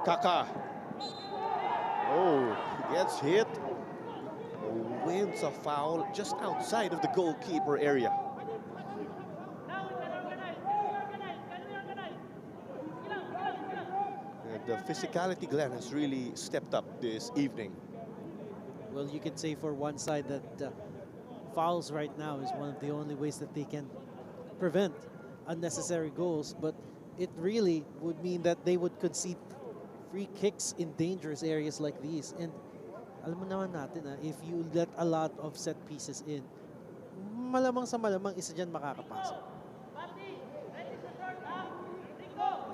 Kaka. Oh, he gets hit. Wins a foul just outside of the goalkeeper area. And the physicality, Glenn, has really stepped up this evening. Well, you can say for one side that fouls right now is one of the only ways that they can prevent unnecessary goals, but it really would mean that they would concede free kicks in dangerous areas like these. And alam mo naman natin, if you let a lot of set pieces in, malamang sa malamang isa dyan makakapasok.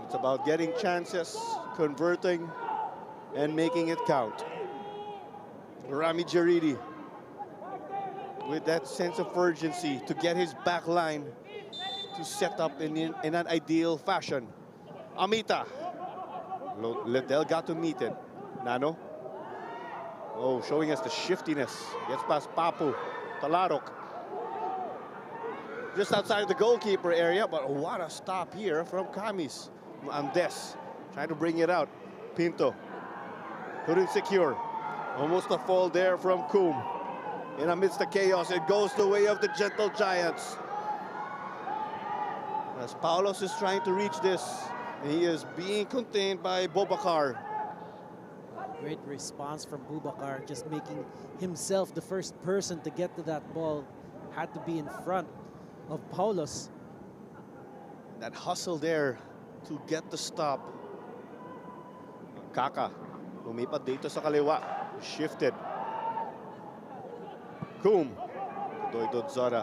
It's about getting chances, converting, and making it count. Rami Jaridi with that sense of urgency to get his back line to set up in an ideal fashion. Amita. Liddell got to meet it. Nano. Oh, showing us the shiftiness. Gets past Papu. Talarok. Just outside the goalkeeper area, but what a stop here from Camis. Andes trying to bring it out. Pinto. Couldn't secure. Almost a fall there from Coombe. In amidst the chaos, it goes the way of the gentle giants. As Paulos is trying to reach this, he is being contained by Bobakar. Great response from Boubacar, just making himself the first person to get to that ball. Had to be in front of Paulos. That hustle there to get the stop. Kaka, lumipat dito sa kaliwa. Shifted. Coombe. Doidod Zara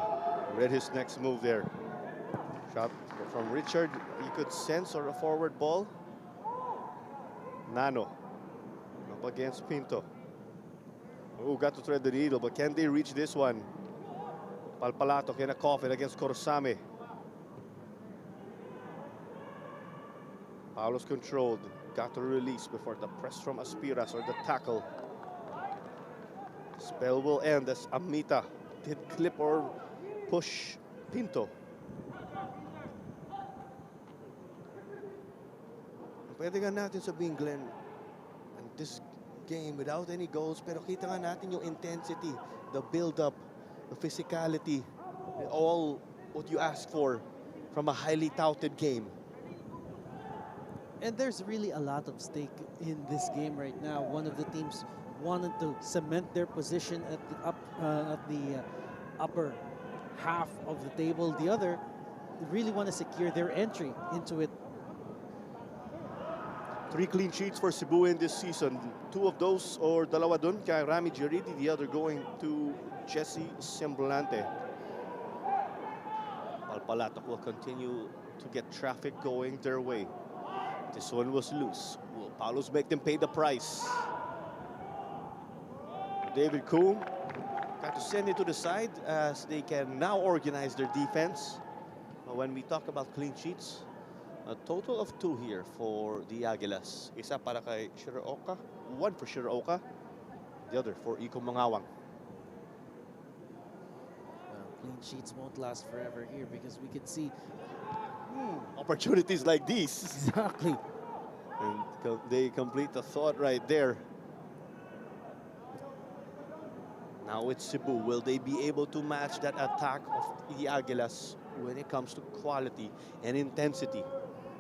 read his next move there. Shot from Richard. You could sense or a forward ball. Nano. Up against Pinto. Oh, got to thread the needle, but can they reach this one? Palpalato in a coffin against Corsame. Paulos controlled. Got to release before the press from Aspiras or the tackle. Spell will end as Amita did clip or push Pinto. Pwede nga natin sabihin, Glenn, and this game without any goals, pero kita nga natin yung intensity, the build-up, the physicality, all what you ask for from a highly touted game. And there's really a lot of stake in this game right now. One of the teams wanted to cement their position at the upper half of the table. The other really want to secure their entry into it. 3 clean sheets for Cebu in this season. 2 of those, or dalawa dun kay Rami Jaridi, the other going to Jesse Semblante. Palpalatok will continue to get traffic going their way. This one was loose. Will Paulos make them pay the price? David Coombe got to send it to the side as they can now organize their defense. But when we talk about clean sheets, a total of 2 here for the Aguilas. Isa para kay Shiraoka, 1 for Shiraoka, the other for Iko Mangawang. Clean sheets won't last forever here because we can see opportunities like these. exactly. And they complete the thought right there. Now it's Cebu. Will they be able to match that attack of the Aguilas when it comes to quality and intensity?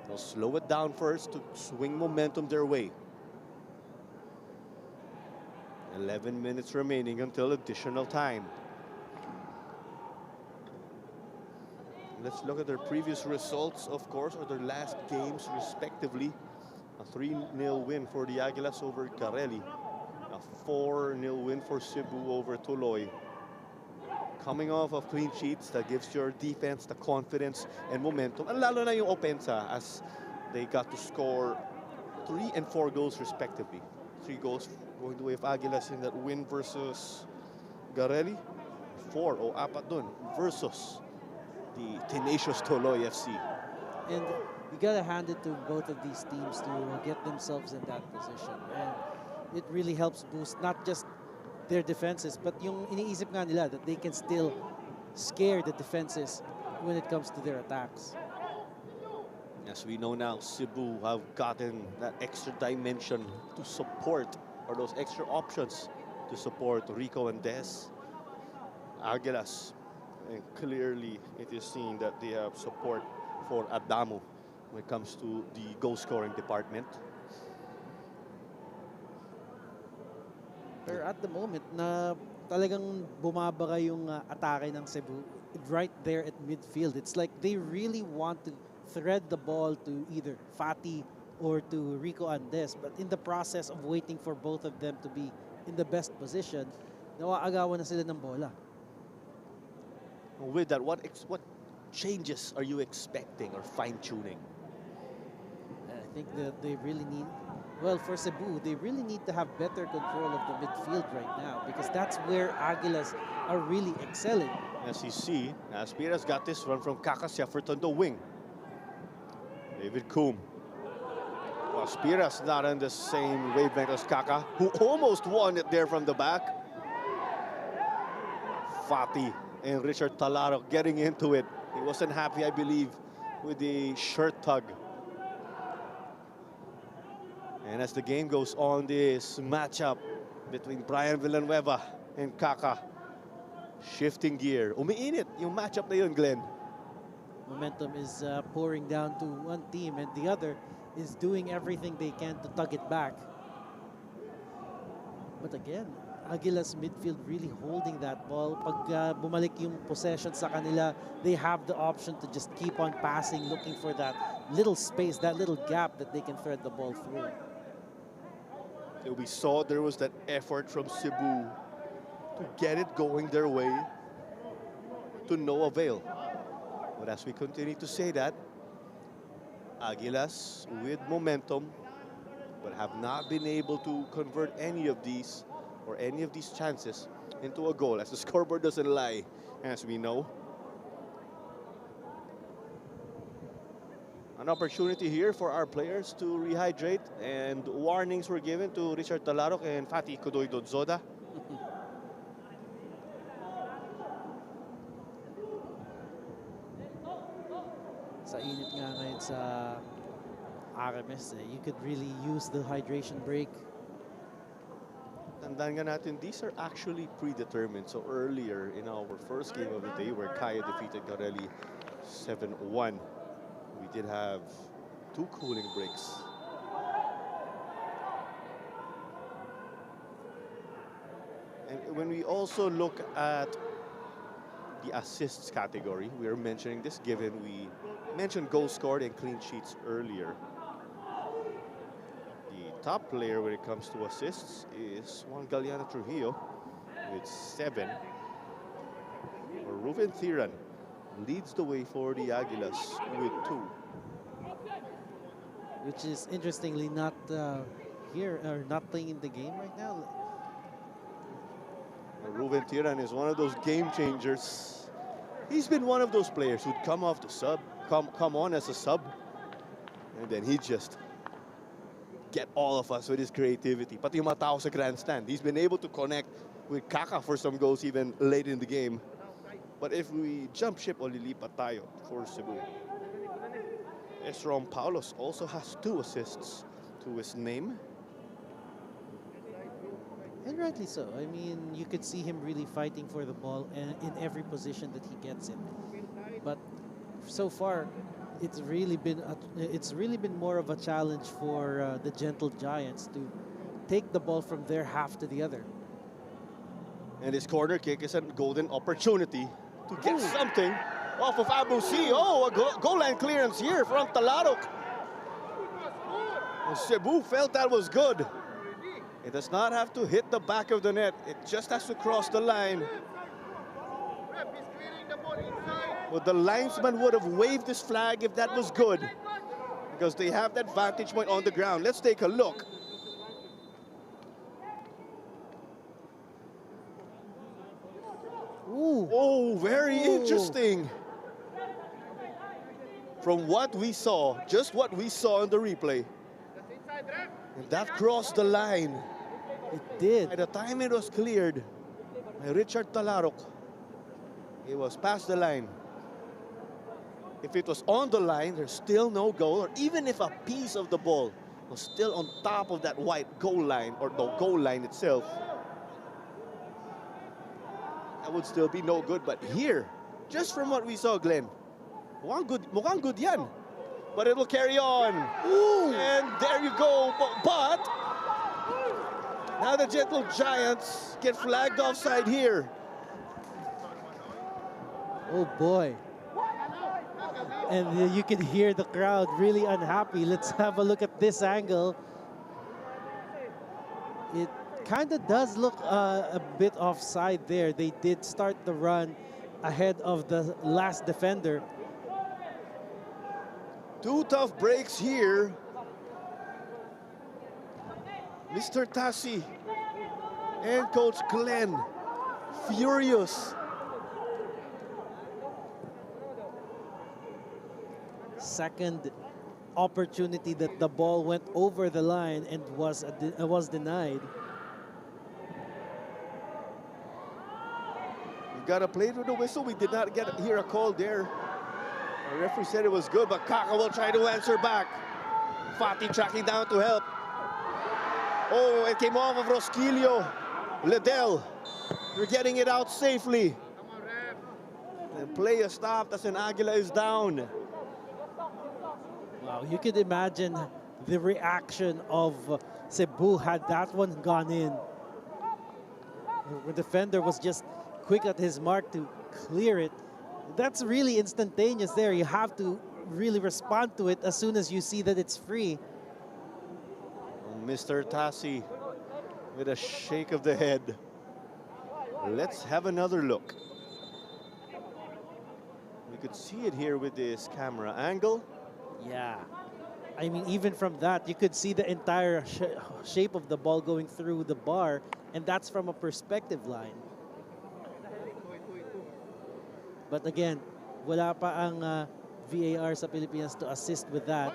They'll slow it down first to swing momentum their way. 11 minutes remaining until additional time. Let's look at their previous results, of course, or their last games respectively. A 3-0 win for the Aguilas over Carelli. A 4-0 win for Cebu over Tuloy. Coming off of clean sheets, that gives your defense the confidence and momentum. And lalo na yung opensa as they got to score 3 and 4 goals respectively. 3 goals going the way of Aguilas in that win versus Garelli. 4 o apat dun versus the tenacious Toloy FC. And you gotta hand it to both of these teams to get themselves in that position. And it really helps boost not just their defenses, but yung iniisip nga nila that they can still scare the defenses when it comes to their attacks. As we know now, Cebu have gotten that extra dimension to support, or those extra options to support Rico and Des. Aguilas, and clearly it is seen that they have support for Adamu when it comes to the goal scoring department. Pero at the moment na talagang bumabara yung atake ng Cebu right there at midfield. It's like they really want to thread the ball to either Fatih or to Rico Andes, but in the process of waiting for both of them to be in the best position, nawaagawan na sila ng bola. With that, what changes are you expecting or fine-tuning? And I think that they really need, well, for Cebu, they really need to have better control of the midfield right now because that's where Aguilas are really excelling. As you see, Aspira's got this run from Kaka Sheffert on the wing. David Coombe. Aspira's not on the same wavelength as Kaka, who almost won it there from the back. Fatih and Richard Talaro getting into it. He wasn't happy, I believe, with the shirt tug. And as the game goes on, this matchup between Brian Villanueva and Kaka, shifting gear. Umiinit yung matchup na yun, Glenn. Momentum is pouring down to one team and the other is doing everything they can to tug it back. But again, Aguilas midfield really holding that ball. Pag bumalik yung possession sa kanila, they have the option to just keep on passing, looking for that little space, that little gap that they can thread the ball through. We saw there was that effort from Cebu to get it going their way, to no avail. But as we continue to say that, Aguilas with momentum, but have not been able to convert any of these or any of these chances into a goal, as the scoreboard doesn't lie, as we know. An opportunity here for our players to rehydrate, and warnings were given to Richard Talarok and Fatih Kudoy Dodzoda. Sa init nga ngayon sa RMS, you could really use the hydration break. Tandaan nga natin, these are actually predetermined. So earlier in our first game of the day, where Kaya defeated Garelli 7-1, we did have 2 cooling breaks. And when we also look at the assists category, we are mentioning this given we mentioned goals scored and clean sheets earlier. The top player when it comes to assists is Juan Galeano Trujillo with 7. Ruben Thiran leads the way for the Aguilas with 2. Which is interestingly not here or not playing in the game right now. Ruben Thiran is one of those game changers. He's been one of those players who'd come off the sub, come on as a sub, and then he just get all of us with his creativity. Pati yung mga tao sa grandstand. He's been able to connect with Kaka for some goals even late in the game. But if we jump ship o lilipat tayo for Cebu, Esrom Paulos also has 2 assists to his name. And rightly so. I mean, you could see him really fighting for the ball in every position that he gets in. But so far, it's really been more of a challenge for the Gentle Giants to take the ball from their half to the other. And his corner kick is a golden opportunity to get something off of Abu C. Oh, a goal line clearance here from Talarok. And Cebu felt that was good. It does not have to hit the back of the net. It just has to cross the line. But the linesman would have waved this flag if that was good, because they have that vantage point on the ground. Let's take a look. Ooh. Oh, very Ooh. interesting. From what we saw, just what we saw in the replay. And that crossed the line. It did. By the time it was cleared by Richard Talarok, it was past the line. If it was on the line, there's still no goal, or even if a piece of the ball was still on top of that white goal line, or the goal line itself, that would still be no good. But here, just from what we saw, Glenn, mukhang good yan. But it will carry on. Ooh. And there you go. But now the Gentle Giants get flagged offside here. Oh boy. And you can hear the crowd really unhappy. Let's have a look at this angle. It kind of does look a bit offside there. They did start the run ahead of the last defender. Two tough breaks here. Mr. Tassi and Coach Glenn furious. Second opportunity that the ball went over the line and was denied. We got to play through the whistle. We did not hear a call there. The referee said it was good, but Kaka will try to answer back. Fati tracking down to help. Oh, it came off of Rosquillo. Liddell, they're getting it out safely. And play a stop as an Aguila is down. Wow, you could imagine the reaction of Cebu had that one gone in. The defender was just quick at his mark to clear it. That's really instantaneous there. You have to really respond to it as soon as you see that it's free. Mr. Tassi with a shake of the head. Let's have another look. We could see it here with this camera angle. Yeah. I mean, even from that, you could see the entire shape of the ball going through the bar, and that's from a perspective line. But again, wala pa ang VAR sa Pilipinas to assist with that.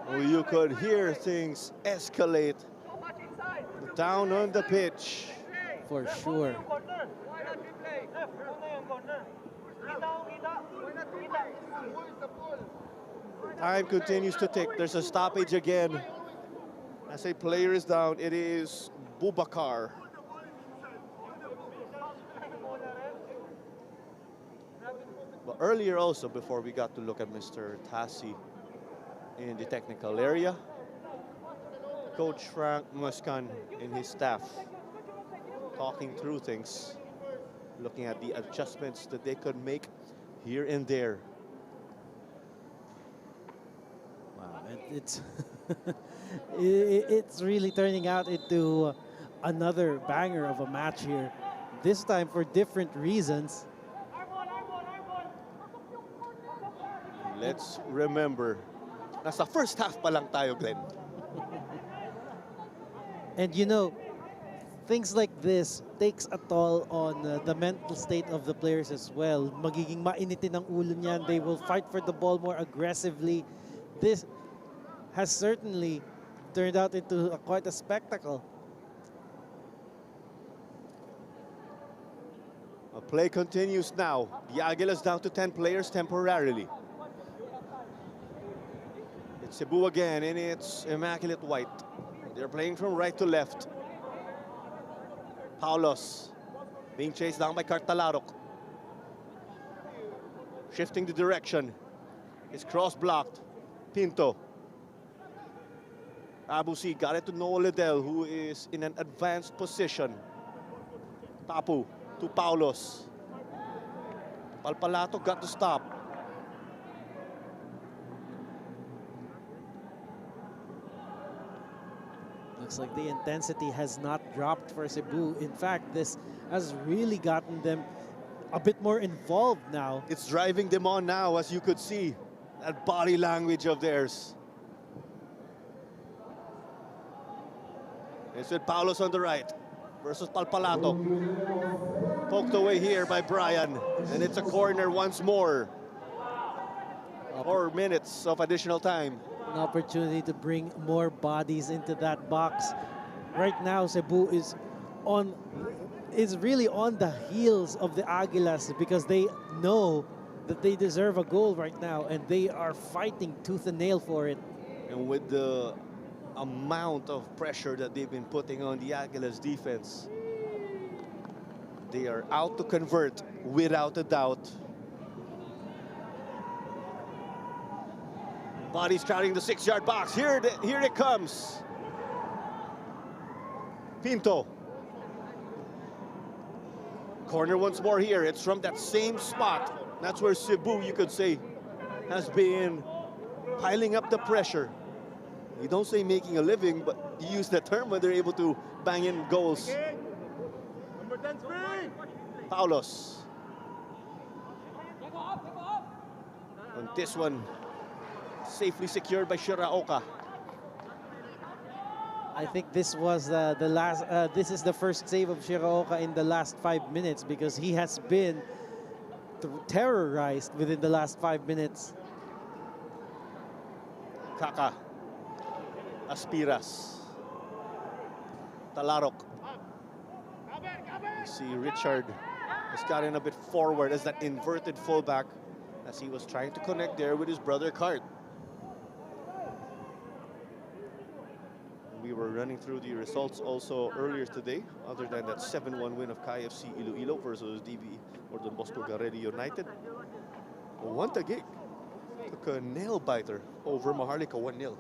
Oh, you could hear things escalate down on the pitch. For sure. Time continues to tick. There's a stoppage again. As a player is down, it is Bubakar. But earlier also, before we got to look at Mr. Tassi in the technical area, Coach Frank Muscan and his staff talking through things, looking at the adjustments that they could make here and there. Wow, it's it's really turning out into another banger of a match here. This time for different reasons. Let's remember, nasa first half pa lang tayo, Glenn. And you know, things like this takes a toll on the mental state of the players as well. Magiging mainitin ang ulo niyan. They will fight for the ball more aggressively. This has certainly turned out into quite a spectacle. A play continues now. The Aguilas down to 10 players temporarily. It's Cebu again, and it's Immaculate White. They're playing from right to left. Paulos being chased down by Cartalarok. Shifting the direction. His cross blocked. Pinto. Abusi got it to Noah Liddell, who is in an advanced position. Papu to Paulos. Palpalato got to stop. Looks like the intensity has not dropped for Cebu. In fact, this has really gotten them a bit more involved now. It's driving them on now, as you could see. That body language of theirs. It's with Paulos on the right versus Palpalato. Poked away here by Brian. And it's a corner once more. 4 minutes of additional time. An opportunity to bring more bodies into that box. Right now, Cebu is really on the heels of the Aguilas because they know that they deserve a goal right now and they are fighting tooth and nail for it. And with the amount of pressure that they've been putting on the Aguilas defense, they are out to convert without a doubt. Bodies crowding the 6-yard box. Here it comes. Pinto. Corner once more here. It's from that same spot. That's where Cebu, you could say, has been piling up the pressure. You don't say making a living, but you use that term when they're able to bang in goals. Paulos. And this one, safely secured by Shiraoka. I think this was the last. This is the first save of Shiraoka in the last 5 minutes because he has been terrorized within the last 5 minutes. Kaka. Aspiras. Talarok. You see Richard has gotten a bit forward as that inverted fullback as he was trying to connect there with his brother Cart. We were running through the results also earlier today, other than that 7-1 win of KFC Iloilo versus DB or Don Bosco Garedi United. Wantagig took a nail biter over Maharlika 1-0.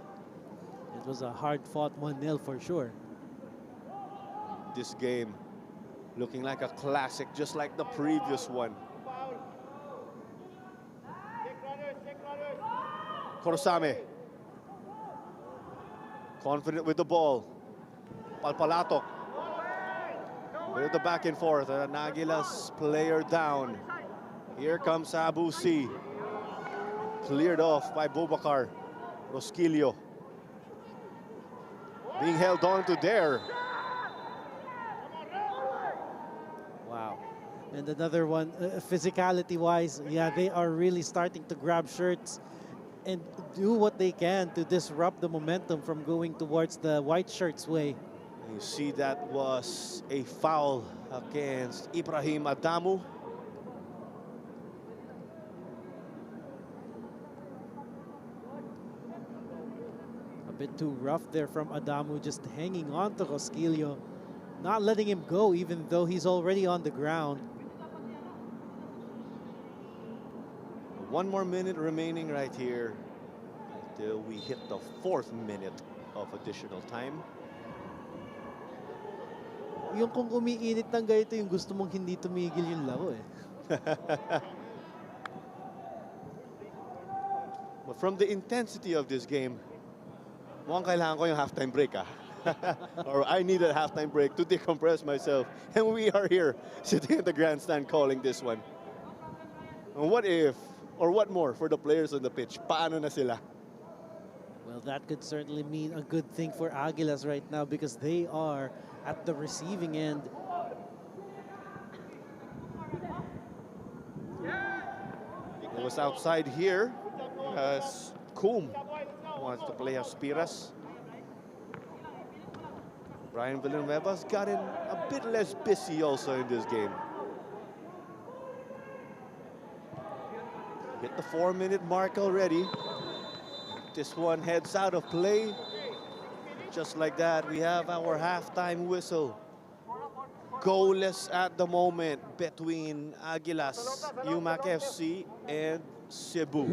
It was a hard-fought 1-0 for sure. This game looking like a classic, just like the previous one. Korosame. Confident with the ball. Palpalato. With the back and forth. An Aguilas player down. Here comes Abu C. Cleared off by Bobakar. Rosquillo. Being held on to there. Wow. And another one, physicality-wise, yeah, they are really starting to grab shirts and do what they can to disrupt the momentum from going towards the white shirts way. And you see that was a foul against Ibrahim Adamu. A bit too rough there from Adamu, just hanging on to Rosquillo, not letting him go even though he's already on the ground. 1 more minute remaining right here until we hit the 4th minute of additional time. Yung kung umiinit ng ganito, yung gusto mong hindi tumigil yung laro eh. But from the intensity of this game, mukhang kailangan ko yung halftime break or I need a halftime break to decompress myself. And we are here sitting at the grandstand calling this one. And what if, or what more for the players on the pitch? Paano na sila? Well, that could certainly mean a good thing for Aguilas right now because they are at the receiving end. It was outside here as Coom wants to play Aspiras. Brian Villanueva's gotten a bit less busy also in this game. Hit the 4-minute mark already. This one heads out of play. Just like that, we have our halftime whistle. Goalless at the moment between Aguilas, UMAK FC, and Cebu.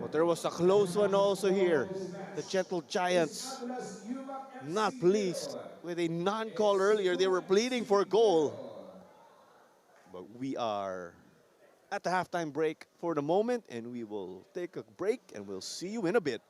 But there was a close one also here. The Gentle Giants, not pleased with a non-call earlier. They were pleading for a goal. But we are at the halftime break for the moment, and we will take a break, and we'll see you in a bit.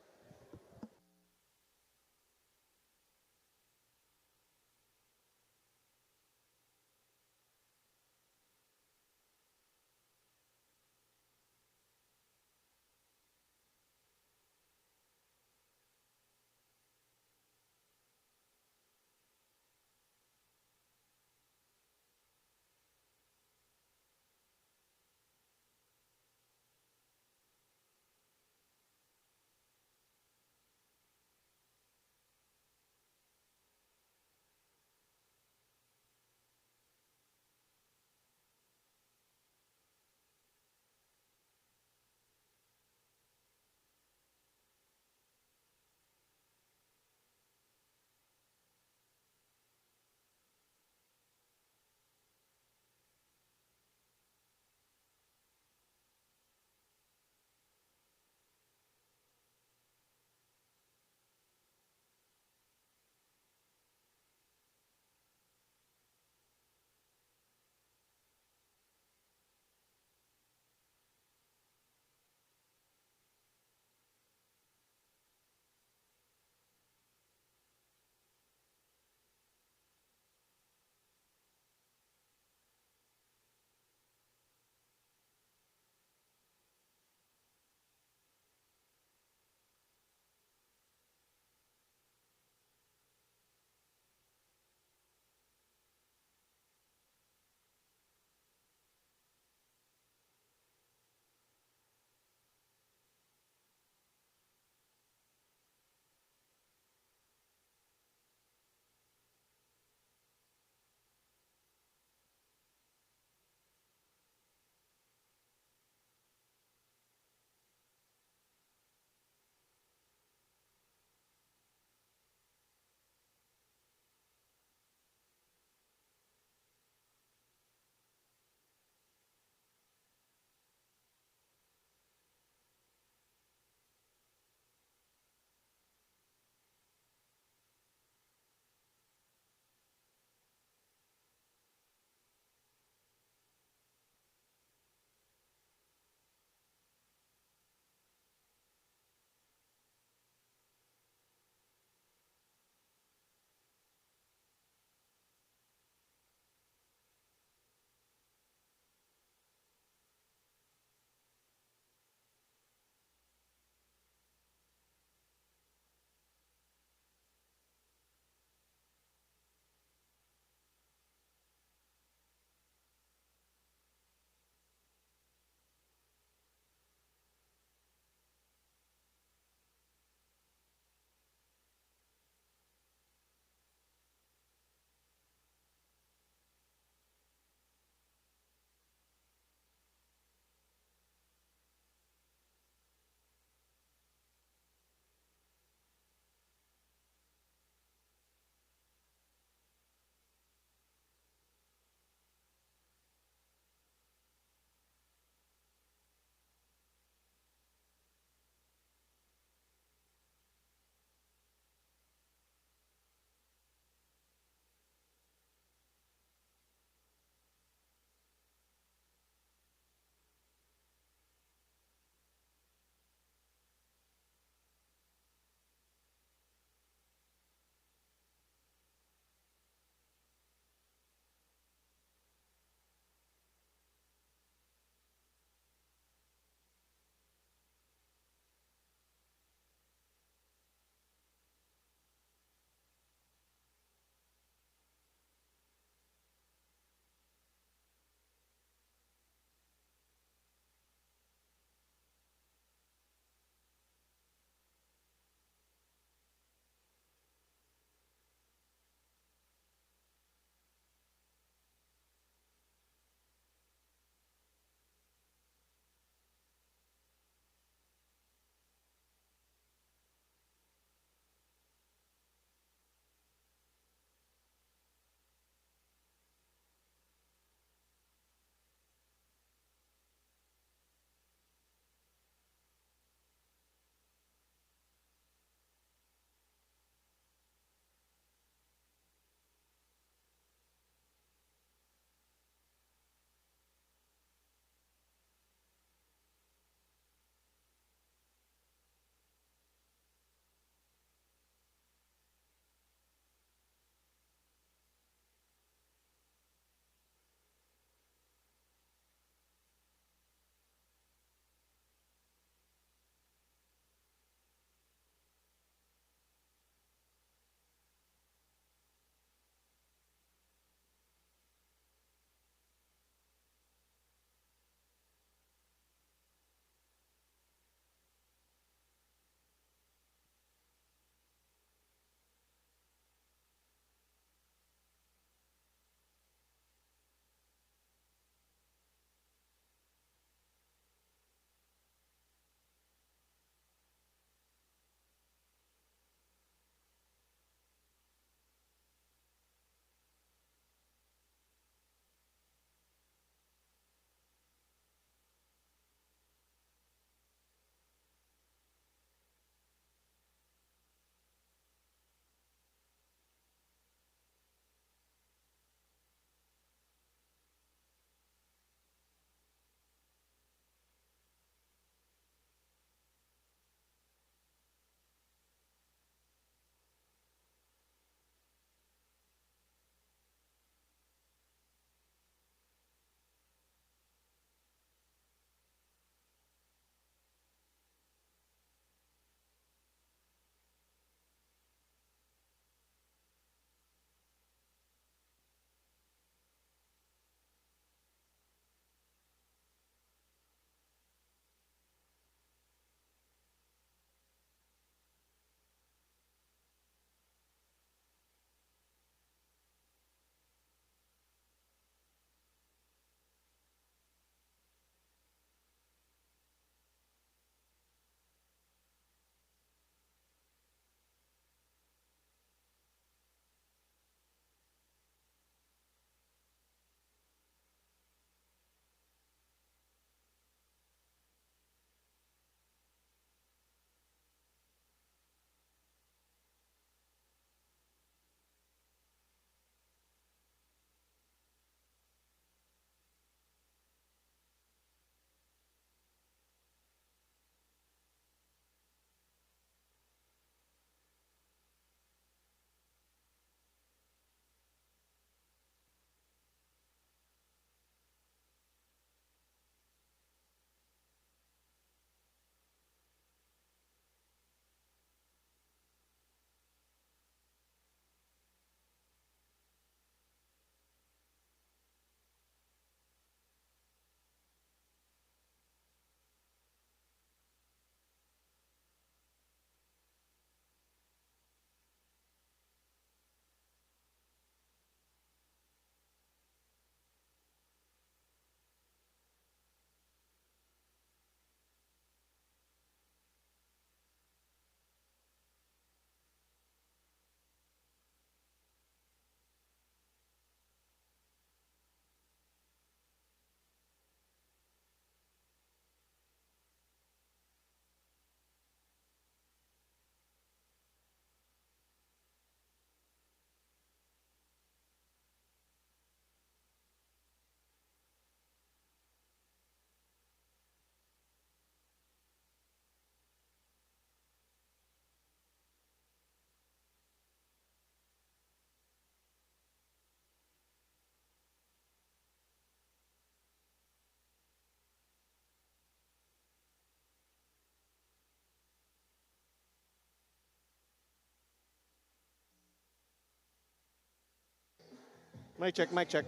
Mic check, mic check.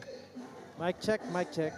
Mic check, mic check.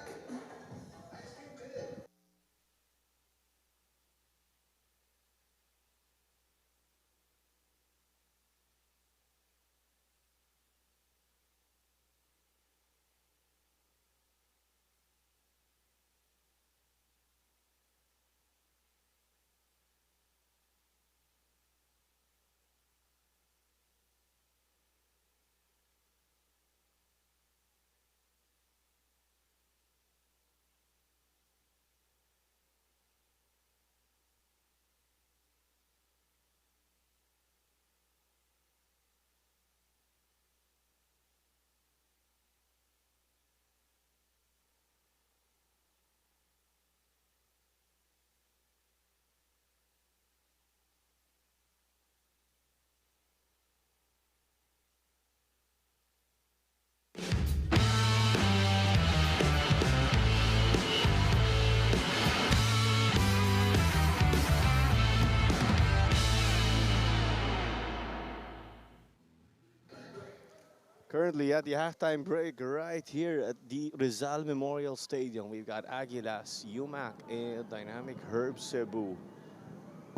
Currently at the halftime break right here at the Rizal Memorial Stadium, we've got Aguilas, UMAK, and Dynamic Herb Cebu.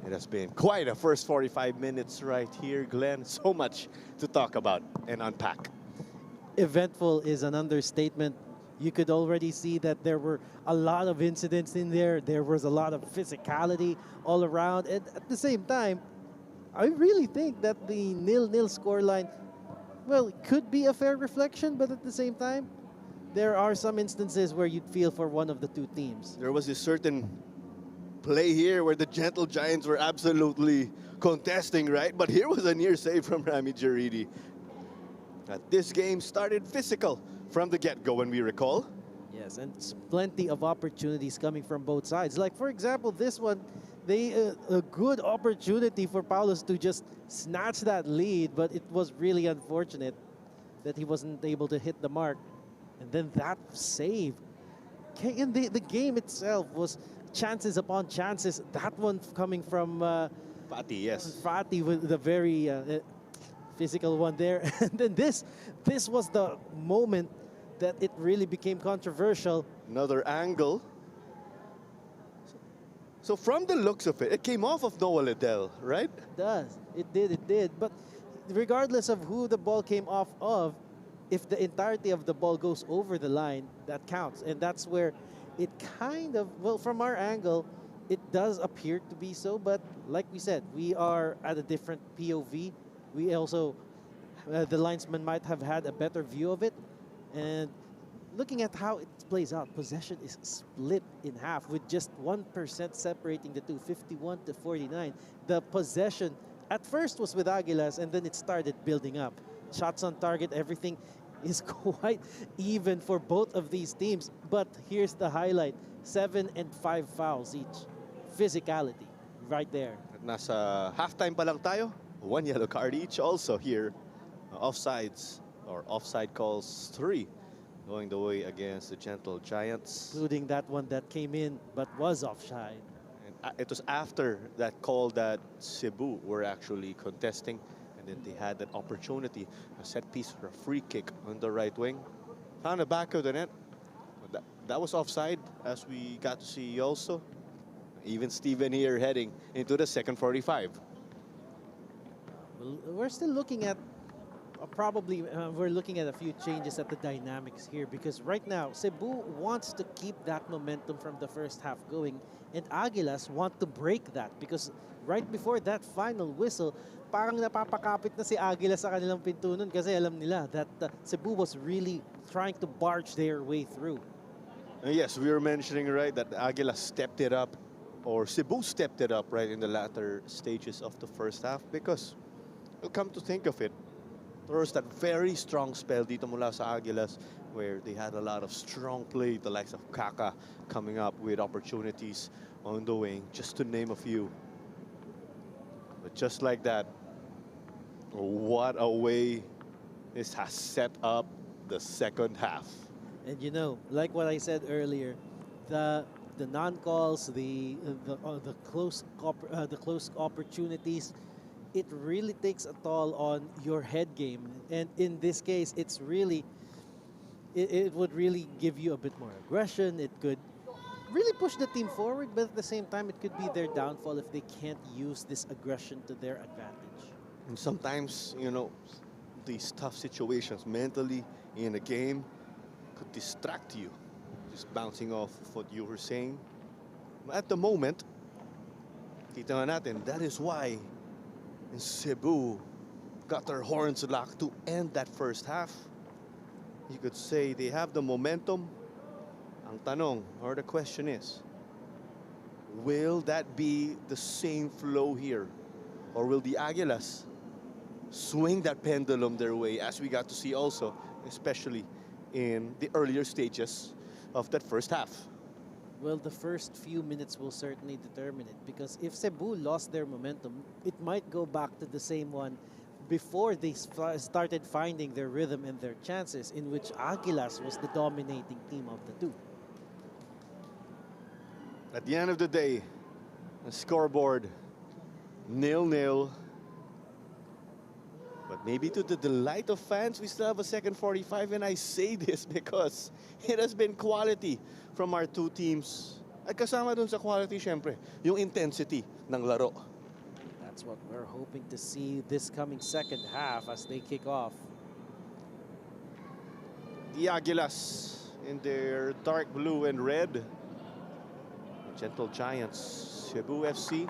It has been quite a first 45 minutes right here, Glenn. So much to talk about and unpack. Eventful is an understatement. You could already see that there were a lot of incidents in there. There was a lot of physicality all around. And at the same time, I really think that the nil-nil scoreline, well, it could be a fair reflection, but at the same time, there are some instances where you'd feel for one of the two teams. There was a certain play here where the Gentle Giants were absolutely contesting, right? But here was a near save from Rami Jaridi. This game started physical from the get-go, when we recall. Yes, and plenty of opportunities coming from both sides. Like, for example, this one, a good opportunity for Paulus to just snatch that lead, but it was really unfortunate that he wasn't able to hit the mark. And then that save. And the game itself was chances upon chances. That one coming from Fati, yes. Fati with the very physical one there. And then this was the moment that it really became controversial. Another angle. So from the looks of it, it came off of Noah Liddell, right? It does. It did. But regardless of who the ball came off of, if the entirety of the ball goes over the line, that counts. And that's where it kind of, well, from our angle, it does appear to be so. But like we said, we are at a different POV. We also, the linesman might have had a better view of it. And looking at how it plays out, possession is split in half with just 1% separating the two, 51 to 49. The possession at first was with Aguilas, and then it started building up. Shots on target, everything is quite even for both of these teams. But here's the highlight, 7 and 5 fouls each. Physicality, right there. At nasa halftime pa lang tayo. One yellow card each also here. Offsides or offside calls 3 going the way against the Gentle Giants. Including that one that came in but was offside. And it was after that call that Cebu were actually contesting, and then they had that opportunity, a set piece for a free kick on the right wing. Found the back of the net. That was offside, as we got to see also. Even Steven here heading into the second 45. Well, we're still looking at we're looking at a few changes at the dynamics here, because right now Cebu wants to keep that momentum from the first half going, and Aguilas want to break that, because right before that final whistle, parang napapakapit na si Aguilas sa kanilang pintunan, kasi alam nila that Cebu was really trying to barge their way through. Yes, we were mentioning, right, that Aguilas stepped it up, or Cebu stepped it up right in the latter stages of the first half, because you'll come to think of it, there was that very strong spell dito mula sa Aguilas where they had a lot of strong play, the likes of Kaka coming up with opportunities on the wing, just to name a few. But just like that, what a way this has set up the second half. And you know, like what I said earlier, the non-calls, the close opportunities, it really takes a toll on your head game. And in this case, it's really it would really give you a bit more aggression. It could really push the team forward, but at the same time, it could be their downfall if they can't use this aggression to their advantage. And sometimes, these tough situations mentally in a game could distract you. Just bouncing off of what you were saying. At the moment, kita nga natin, that is why Cebu got their horns locked to end that first half. You could say they have the momentum. Ang tanong, or the question is, will that be the same flow here? Or will the Aguilas swing that pendulum their way, as we got to see also, especially in the earlier stages of that first half? Well, the first few minutes will certainly determine it, because if Cebu lost their momentum, it might go back to the same one before they started finding their rhythm and their chances, in which Aguilas was the dominating team of the two. At the end of the day, the scoreboard 0-0. But maybe to the delight of fans, we still have a second 45, and I say this because it has been quality from our two teams. At kasama dun sa quality, syempre, yung intensity ng laro. That's what we're hoping to see this coming second half as they kick off. The Aguilas in their dark blue and red. The Gentle Giants, Cebu FC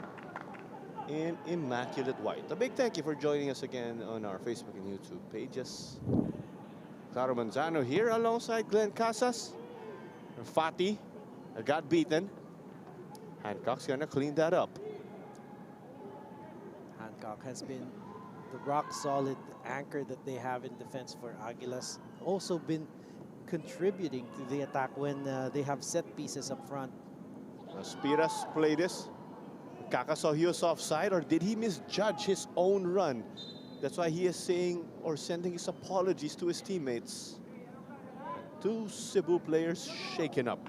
in immaculate white. A big thank you for joining us again on our Facebook and YouTube pages. Caro Manzano here alongside Glenn Casas. Fati got beaten. Hancock's gonna clean that up. Hancock has been the rock-solid anchor that they have in defense for Aguilas. Also been contributing to the attack when they have set pieces up front. Spiras play this. Kaka saw he was offside, or did he misjudge his own run? That's why he is saying or sending his apologies to his teammates. Two Cebu players shaken up.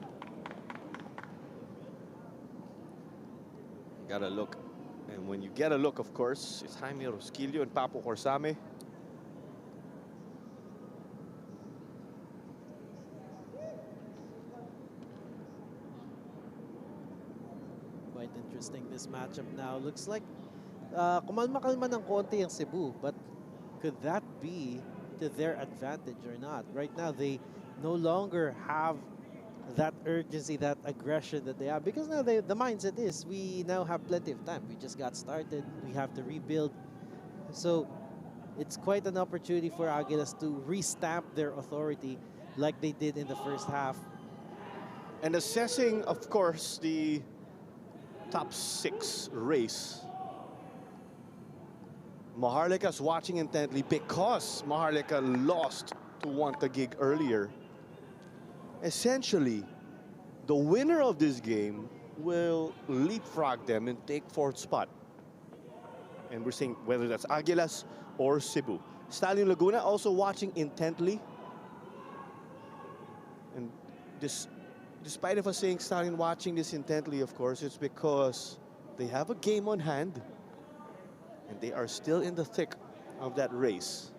Got a look. And when you get a look, of course, it's Jaime Rosquillo and Papo Corsame. Quite interesting, this matchup now. Looks like kumalma-kalma ng konti ang Cebu, but could that be to their advantage or not? Right now, they no longer have that urgency, that aggression that they have, because now the mindset is we now have plenty of time. We just got started. We have to rebuild. So it's quite an opportunity for Aguilas to restamp their authority like they did in the first half. And assessing, of course, the top 6 race. Maharlika's watching intently because Maharlika lost to Want a Gig earlier. Essentially, the winner of this game will leapfrog them and take 4th spot. And we're saying whether that's Aguilas or Cebu. Stallion Laguna also watching intently. And despite of us saying Stallion watching this intently, of course, it's because they have a game on hand. And they are still in the thick of that race.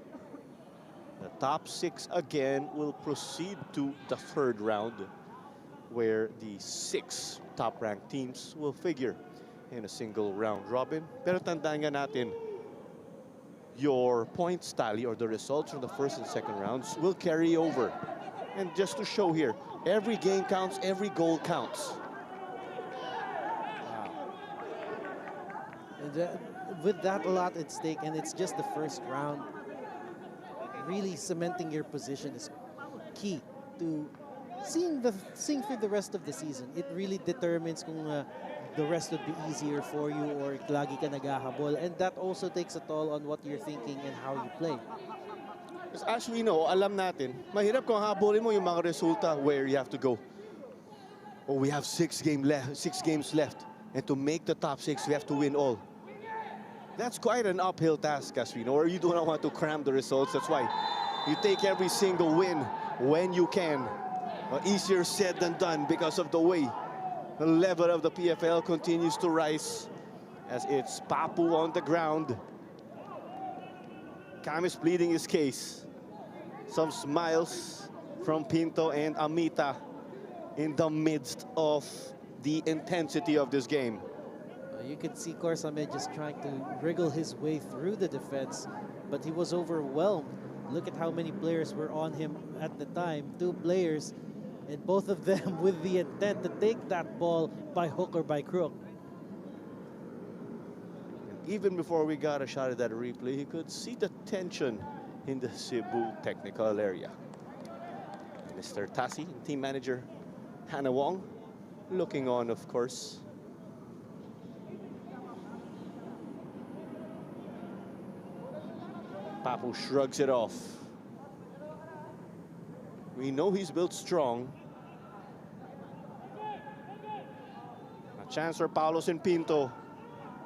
The top 6 again will proceed to the 3rd round, where the 6 top-ranked teams will figure in a single round robin. Pero tandaan nga natin, your points tally or the results from the 1st and 2nd rounds will carry over. And just to show here, every game counts, every goal counts. And, with that a lot at stake, and it's just the first round, really cementing your position is key to seeing through the rest of the season. It really determines kung the rest would be easier for you or lagi ka naghahabol, and that also takes a toll on what you're thinking and how you play. As we know, alam natin, mahirap kung habulin mo yung mga resulta where you have to go. Oh, we have 6 games left, and to make the top 6, we have to win all. That's quite an uphill task, as we know, or you do not want to cram the results. That's why you take every single win when you can. Easier said than done because of the way the level of the PFL continues to rise, as it's Papu on the ground. Cam is pleading his case. Some smiles from Pinto and Amita in the midst of the intensity of this game. You could see Corsame just trying to wriggle his way through the defense, but he was overwhelmed. Look at how many players were on him at the time. 2 players, and both of them with the intent to take that ball by hook or by crook. Even before we got a shot at that replay, you could see the tension in the Cebu technical area. Mr. Tassi, team manager Hannah Wong, looking on, of course. Papu shrugs it off. We know he's built strong. A chance for Paulos and Pinto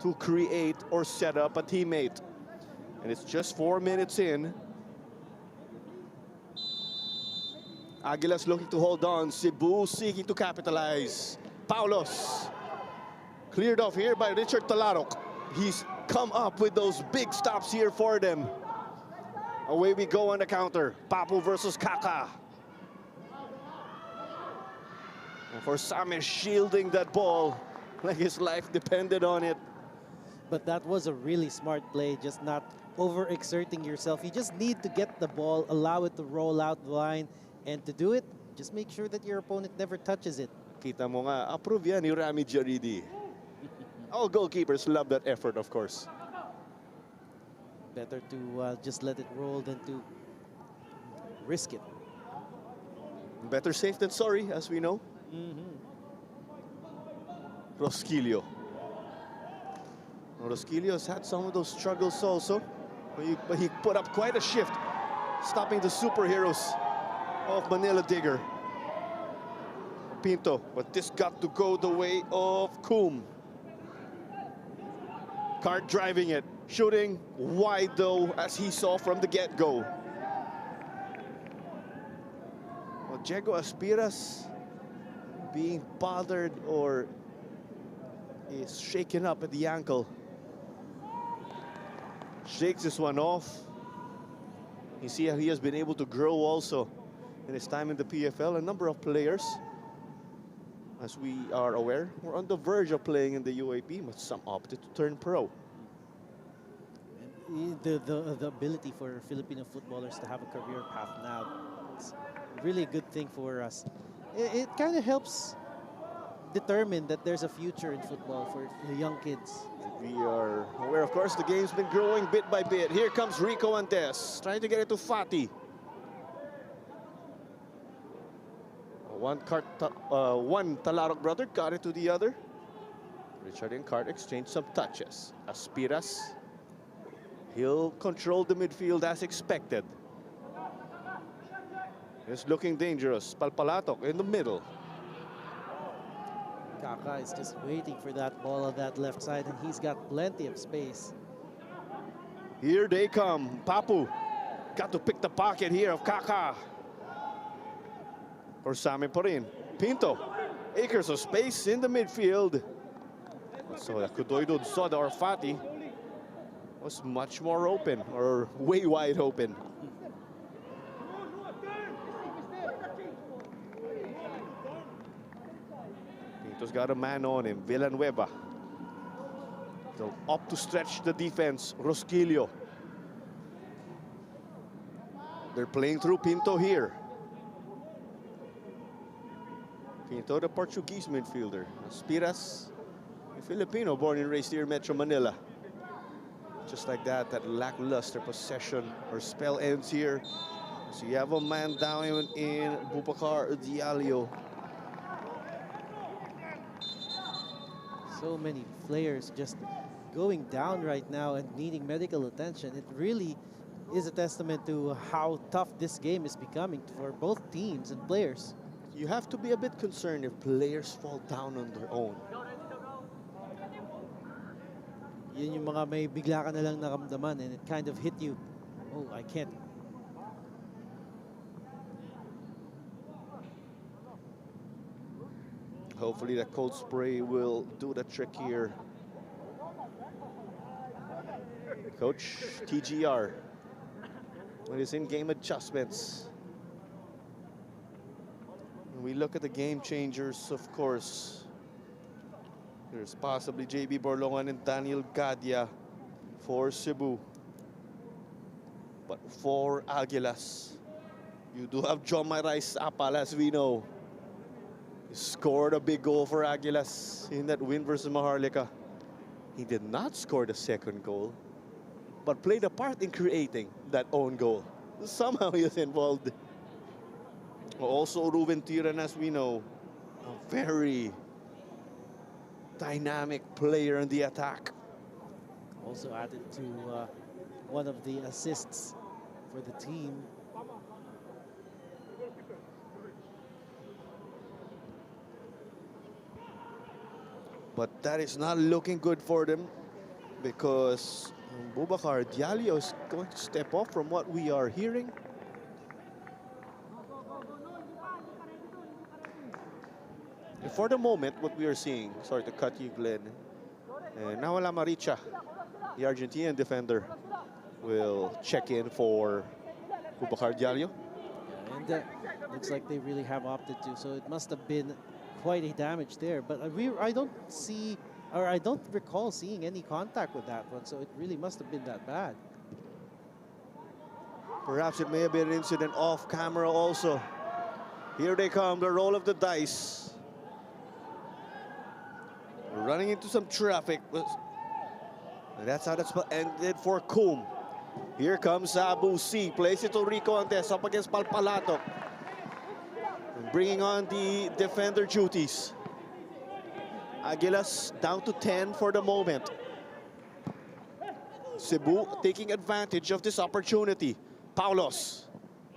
to create or set up a teammate. And it's just 4 minutes in. Aguilas looking to hold on. Cebu seeking to capitalize. Paulos cleared off here by Richard Talarok. He's come up with those big stops here for them. Away we go on the counter. Papu versus Kaka. And for Same shielding that ball like his life depended on it. But that was a really smart play, just not overexerting yourself. You just need to get the ball, allow it to roll out the line, and to do it, just make sure that your opponent never touches it. Kita mo nga, approve yan ni Rami Jaridi. All goalkeepers love that effort, of course. Better to just let it roll than to risk it. Better safe than sorry, as we know. Rosquillo. Rosquillo has had some of those struggles also, but he put up quite a shift, stopping the superheroes of Manila Digger. Pinto, but this got to go the way of Coombe. Cart driving it, shooting wide though, as he saw from the get-go. Well, Diego Aspiras being bothered or is shaken up at the ankle. Shakes this one off. You see how he has been able to grow also in his time in the PFL. A number of players, as we are aware, were on the verge of playing in the UAP, but some opted to turn pro. And the ability for Filipino footballers to have a career path now, it's really a good thing for us. It kind of helps determine that there's a future in football for the young kids. We are aware, of course, the game's been growing bit by bit. Here comes Rico Antes, trying to get it to Fati. One Talarok brother got it to the other. Richard and Cart exchanged some touches. Aspiras, he'll control the midfield as expected. It's looking dangerous. Palpalatok in the middle. Kaka is just waiting for that ball on that left side, and he's got plenty of space. Here they come. Papu got to pick the pocket here of Kaka. Or Sami pa rin. Pinto, acres of space in the midfield. So that Kudoido Soda or Fati was much more open, or way wide open. Pinto's got a man on him, Villanueva. So up to stretch the defense, Rosquillo. They're playing through Pinto here. Pinto, the Portuguese midfielder. Aspiras, a Filipino born and raised here in Metro Manila. Just like that, that lackluster possession or spell ends here. So you have a man down in Boubacar Diallo. So many players just going down right now and needing medical attention. It really is a testament to how tough this game is becoming for both teams and players. You have to be a bit concerned if players fall down on their own. Yun yung mga may bigla ka na lang naramdaman and it kind of hit you. Oh, I can't. Hopefully that cold spray will do the trick here. Coach TGR with his in-game adjustments. we look at the game changers, of course, there's possibly JB Borlongan and Daniel Gadia for Cebu. But for Aguilas, you do have John Rice Apal, as we know. He scored a big goal for Aguilas in that win versus Maharlika. He did not score the second goal, but played a part in creating that own goal. Somehow he was involved. Also, Ruben Tiran, as we know, a very dynamic player in the attack. Also added to one of the assists for the team. But that is not looking good for them, because Boubacar Diallo is going to step off from what we are hearing. And for the moment, what we are seeing, sorry to cut you, Glenn, Nawala Maricha, the Argentinian defender, will check in for Boubacar Diallo. Yeah, and looks like they really have opted to, so it must have been quite a damage there. But I don't see, or I don't recall seeing any contact with that one, so it really must have been that bad. Perhaps it may have been an incident off camera also. Here they come, the roll of the dice. Running into some traffic. And that's how that's ended for Coom. Here comes Abu C. Plays it to Rico Andes up against Palpalato. Bringing on the defender duties. Aguilas down to 10 for the moment. Cebu taking advantage of this opportunity. Paulos.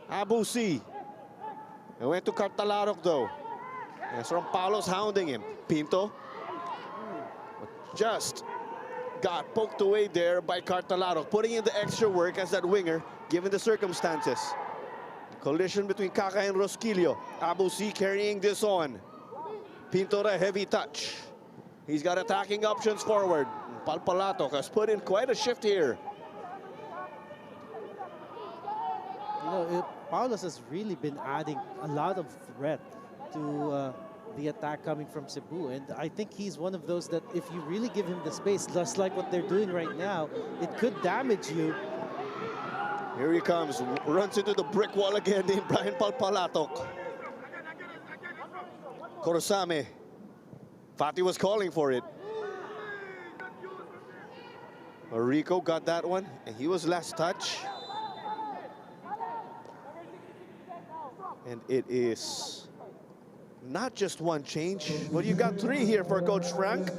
Abu C. It went to Cartalarok though. That's from Paulos hounding him. Pinto. Just got poked away there by Cartalarok, putting in the extra work as that winger, given the circumstances. Collision between Kaka and Rosquillo. Abu C carrying this on. Pinto, a heavy touch. He's got attacking options forward. Palpalato has put in quite a shift here. You know, Paulos has really been adding a lot of threat to the attack coming from Cebu, and I think he's one of those that if you really give him the space, just like what they're doing right now, it could damage you. Here he comes, runs into the brick wall again in Brian Palpalatok. Korosame. Fati was calling for it. Rico got that one, and he was last touch. And it is not just one change, but you got three here for Coach Frank.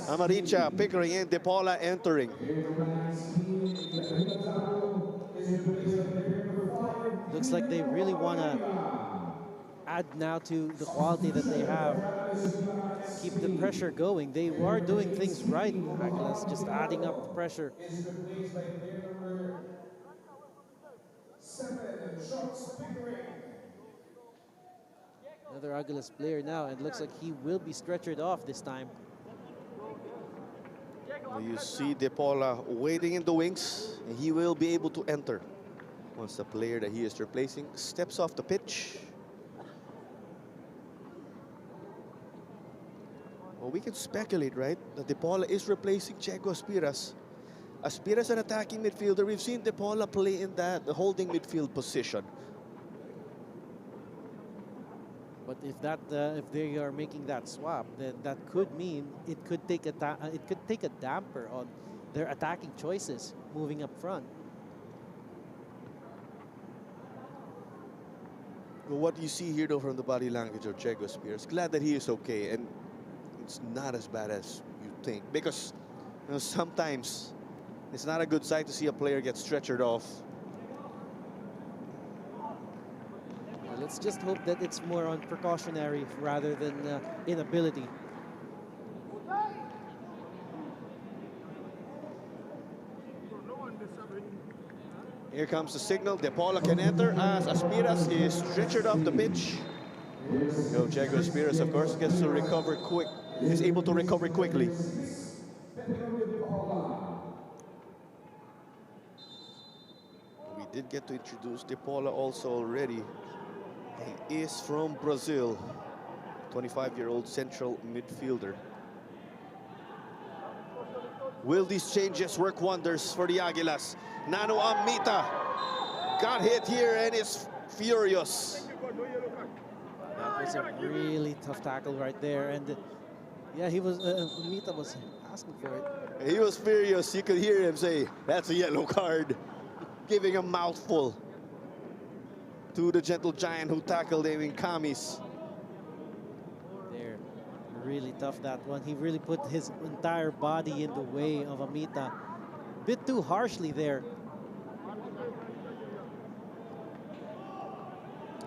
Amaricha, Pickering, and De Paula entering. Looks like they really want to add now to the quality that they have. Keep the pressure going. They are doing things right, Aguilas, just adding up the pressure. Another Aguilas player now, and looks like he will be stretchered off this time. You see De Paula waiting in the wings, and he will be able to enter once the player that he is replacing steps off the pitch. Well, we can speculate, right, that De Paula is replacing Chego Aspiras. Aspiras, an attacking midfielder. We've seen De Paula play in that holding midfield position. But if they are making that swap, then that could mean it could take a damper on their attacking choices moving up front. Well, what you see here, though, from the body language of Chego Spears, glad that he is okay, and it's not as bad as you think, because you know, sometimes it's not a good sight to see a player get stretchered off. Let's just hope that it's more on precautionary rather than inability. Here comes the signal. De Paula can enter as Aspiras is stretchered off the pitch. Yo, Chego Aspiras, of course, gets to recover quick. Is able to recover quickly. We did get to introduce De Paula also already He is from Brazil, 25-year-old central midfielder. Will these changes work wonders for the Aguilas? Nano Amita got hit here and is furious. That was a really tough tackle right there. And yeah, he was, Amita was asking for it. He was furious. You could hear him say, that's a yellow card. Giving a mouthful to the gentle giant who tackled him in Kamis. There, really tough that one. He really put his entire body in the way of Amita. Bit too harshly there.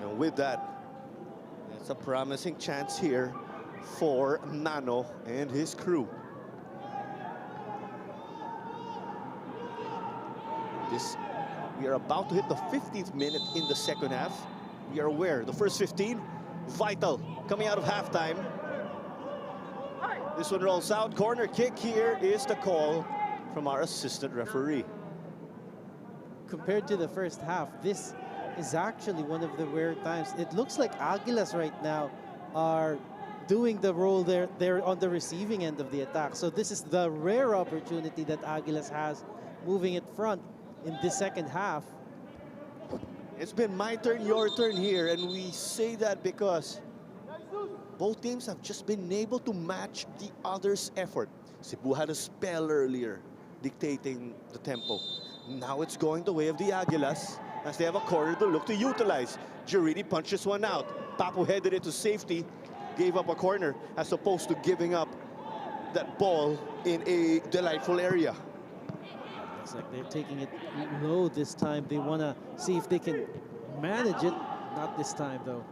And with that, it's a promising chance here for Nano and his crew. We are about to hit the 15th minute in the second half. We are aware the first 15, vital, coming out of halftime. This one rolls out, corner kick. Here is the call from our assistant referee. Compared to the first half, this is actually one of the rare times. It looks like Aguilas right now are doing the role there. They're on the receiving end of the attack. So this is the rare opportunity that Aguilas has moving it front in the second half. It's been my turn, your turn here, and we say that because both teams have just been able to match the other's effort. Cebu had a spell earlier dictating the tempo. Now it's going the way of the Aguilas as they have a corner to look to utilize. Girini punches one out. Papu headed it to safety, gave up a corner as opposed to giving up that ball in a delightful area. It's like they're taking it low this time. They want to see if they can manage it. Not this time, though.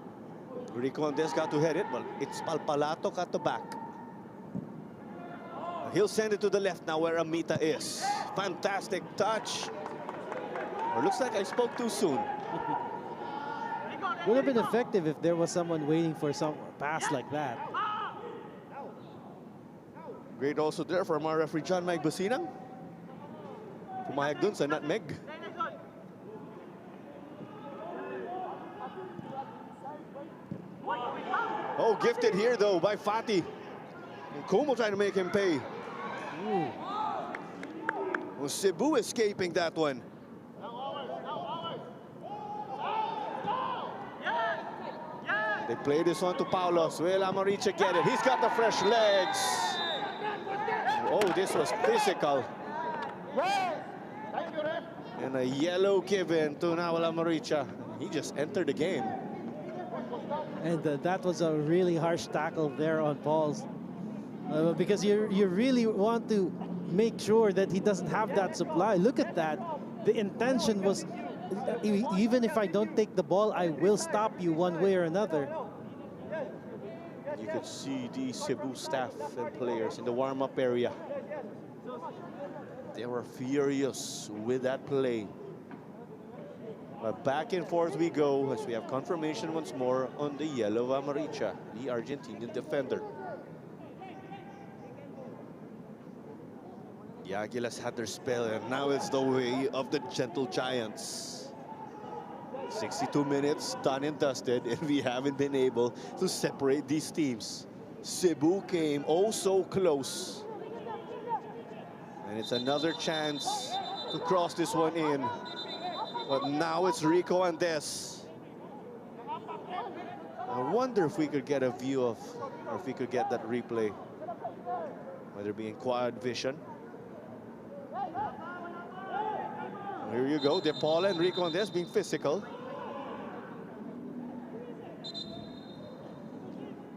Ricondes got to head it, but it's Palpalato at the back. He'll send it to the left now where Amita is. Fantastic touch. Or looks like I spoke too soon. Would have been effective if there was someone waiting for some pass like that. Great also there from our referee John Mike Basinang. Pumayag dun sa nutmeg. Oh, gifted here though by Fati. And Kumo trying to make him pay. Ooh. Well, Cebu escaping that one. They play this one to Paulos. Will Amaricha get it? He's got the fresh legs. Oh, this was physical. And a yellow given to Nawal Amaricha. He just entered the game. And that was a really harsh tackle there on Paul's. Because you really want to make sure that he doesn't have that supply. Look at that. The intention was, even if I don't take the ball, I will stop you one way or another. You could see the Cebu staff and players in the warm-up area. They were furious with that play. But back and forth we go as we have confirmation once more on the yellow of Amaricha, the Argentinian defender. The Aguilas had their spell, and now it's the way of the gentle giants. 62 minutes done and dusted, and we haven't been able to separate these teams. Cebu came oh so close. And it's another chance to cross this one in. But now it's Rico and Des. I wonder if we could get a view of, or if we could get that replay, whether it be in quad vision. Here you go, De Paul and Rico and Des being physical.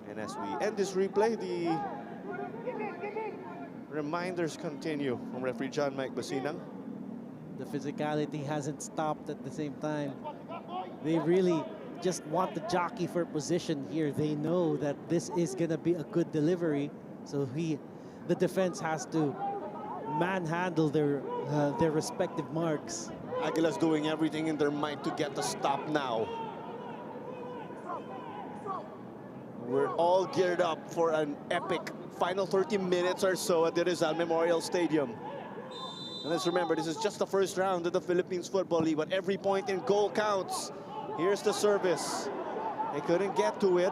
And as we end this replay, the reminders continue from referee John Mike Basinang. The physicality hasn't stopped at the same time. They really just want the jockey for position here. They know that this is going to be a good delivery. So the defense has to manhandle their respective marks. Aguilas doing everything in their might to get the stop now. We're all geared up for an epic final 30 minutes or so at the Rizal Memorial Stadium. And let's remember, this is just the first round of the Philippines Football League, but every point in goal counts. Here's the service. They couldn't get to it.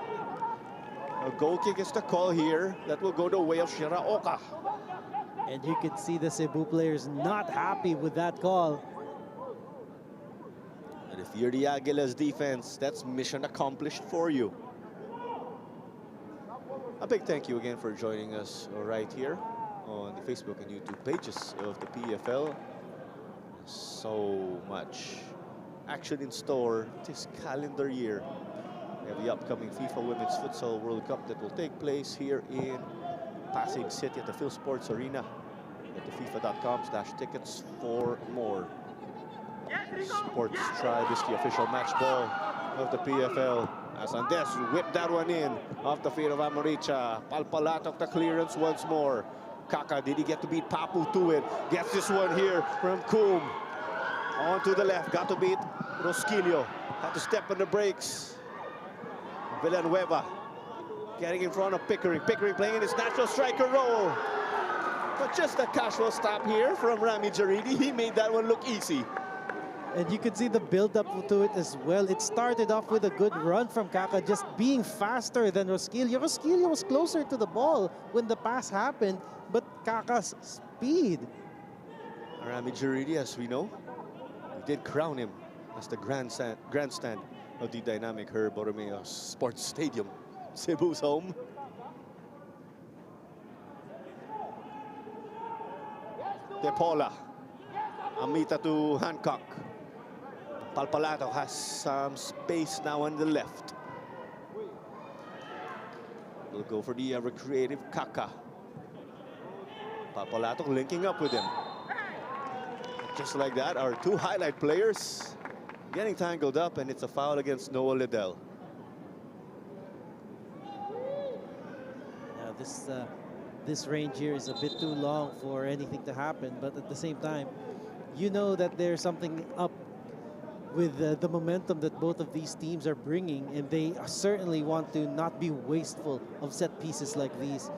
A goal kick is the call here. That will go the way of Shiraoka. And you can see the Cebu players not happy with that call. And if you're the Aguilas defense, that's mission accomplished for you. A big thank you again for joining us right here on the Facebook and YouTube pages of the PFL. So much action in store this calendar year. We have the upcoming FIFA Women's Futsal World Cup that will take place here in Pasig City at the Phil Sports Arena. At the FIFA.com/tickets for more. Sports Tribe is the official match ball of the PFL. As Andes whipped that one in off the feet of Amoricha. Palpalatok the clearance once more. Kaka, did he get to beat Papu to it? Gets this one here from Coombe. On to the left, got to beat Rosquillo. Had to step on the brakes. Villanueva getting in front of Pickering. Pickering playing in his natural striker role. But just a casual stop here from Rami Jaridi. He made that one look easy. And you can see the build-up to it as well. It started off with a good run from Kaka, just being faster than Rosquillo. Rosquillo was closer to the ball when the pass happened, but Kaka's speed. Rami Jaridi, as we know, we did crown him as the grandstand of the dynamic Herb Borromeo Sports Stadium, Cebu's home. De Paula, Amita to Hancock. Palpalato has some space now on the left. We'll go for the recreative Kaka. Palpalato linking up with him. Just like that, our two highlight players getting tangled up, and it's a foul against Noah Liddell. Now this range here is a bit too long for anything to happen, but at the same time, you know that there's something up with the momentum that both of these teams are bringing, and they certainly want to not be wasteful of set pieces like these.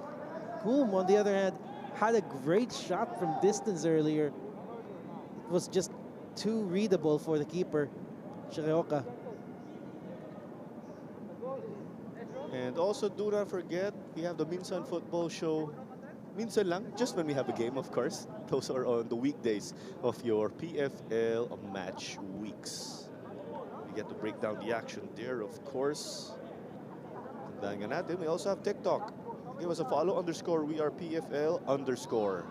Coombe, on the other hand, had a great shot from distance earlier. It was just too readable for the keeper, Shiraoka. And also, do not forget, we have the Minsan Football Show. Minsan lang, just when we have a game, of course. Those are on the weekdays of your PFL match weeks. We get to break down the action there, of course. Tandaan nga natin, we also have TikTok. Give us a follow, _ we are PFL _.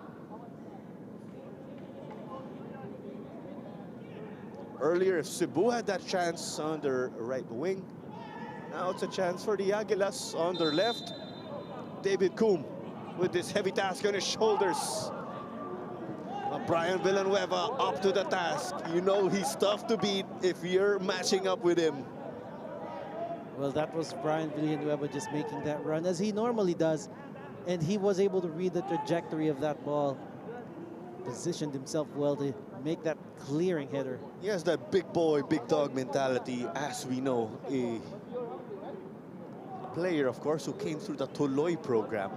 Earlier, if Cebu had that chance on their right wing, now it's a chance for the Aguilas on their left. David Coombe with this heavy task on his shoulders. Brian Villanueva up to the task. You know he's tough to beat if you're matching up with him. Well, that was Brian Villanueva just making that run as he normally does, and he was able to read the trajectory of that ball. Positioned himself well to make that clearing header. He has that big boy, big dog mentality, as we know. A player, of course, who came through the Tuloy program.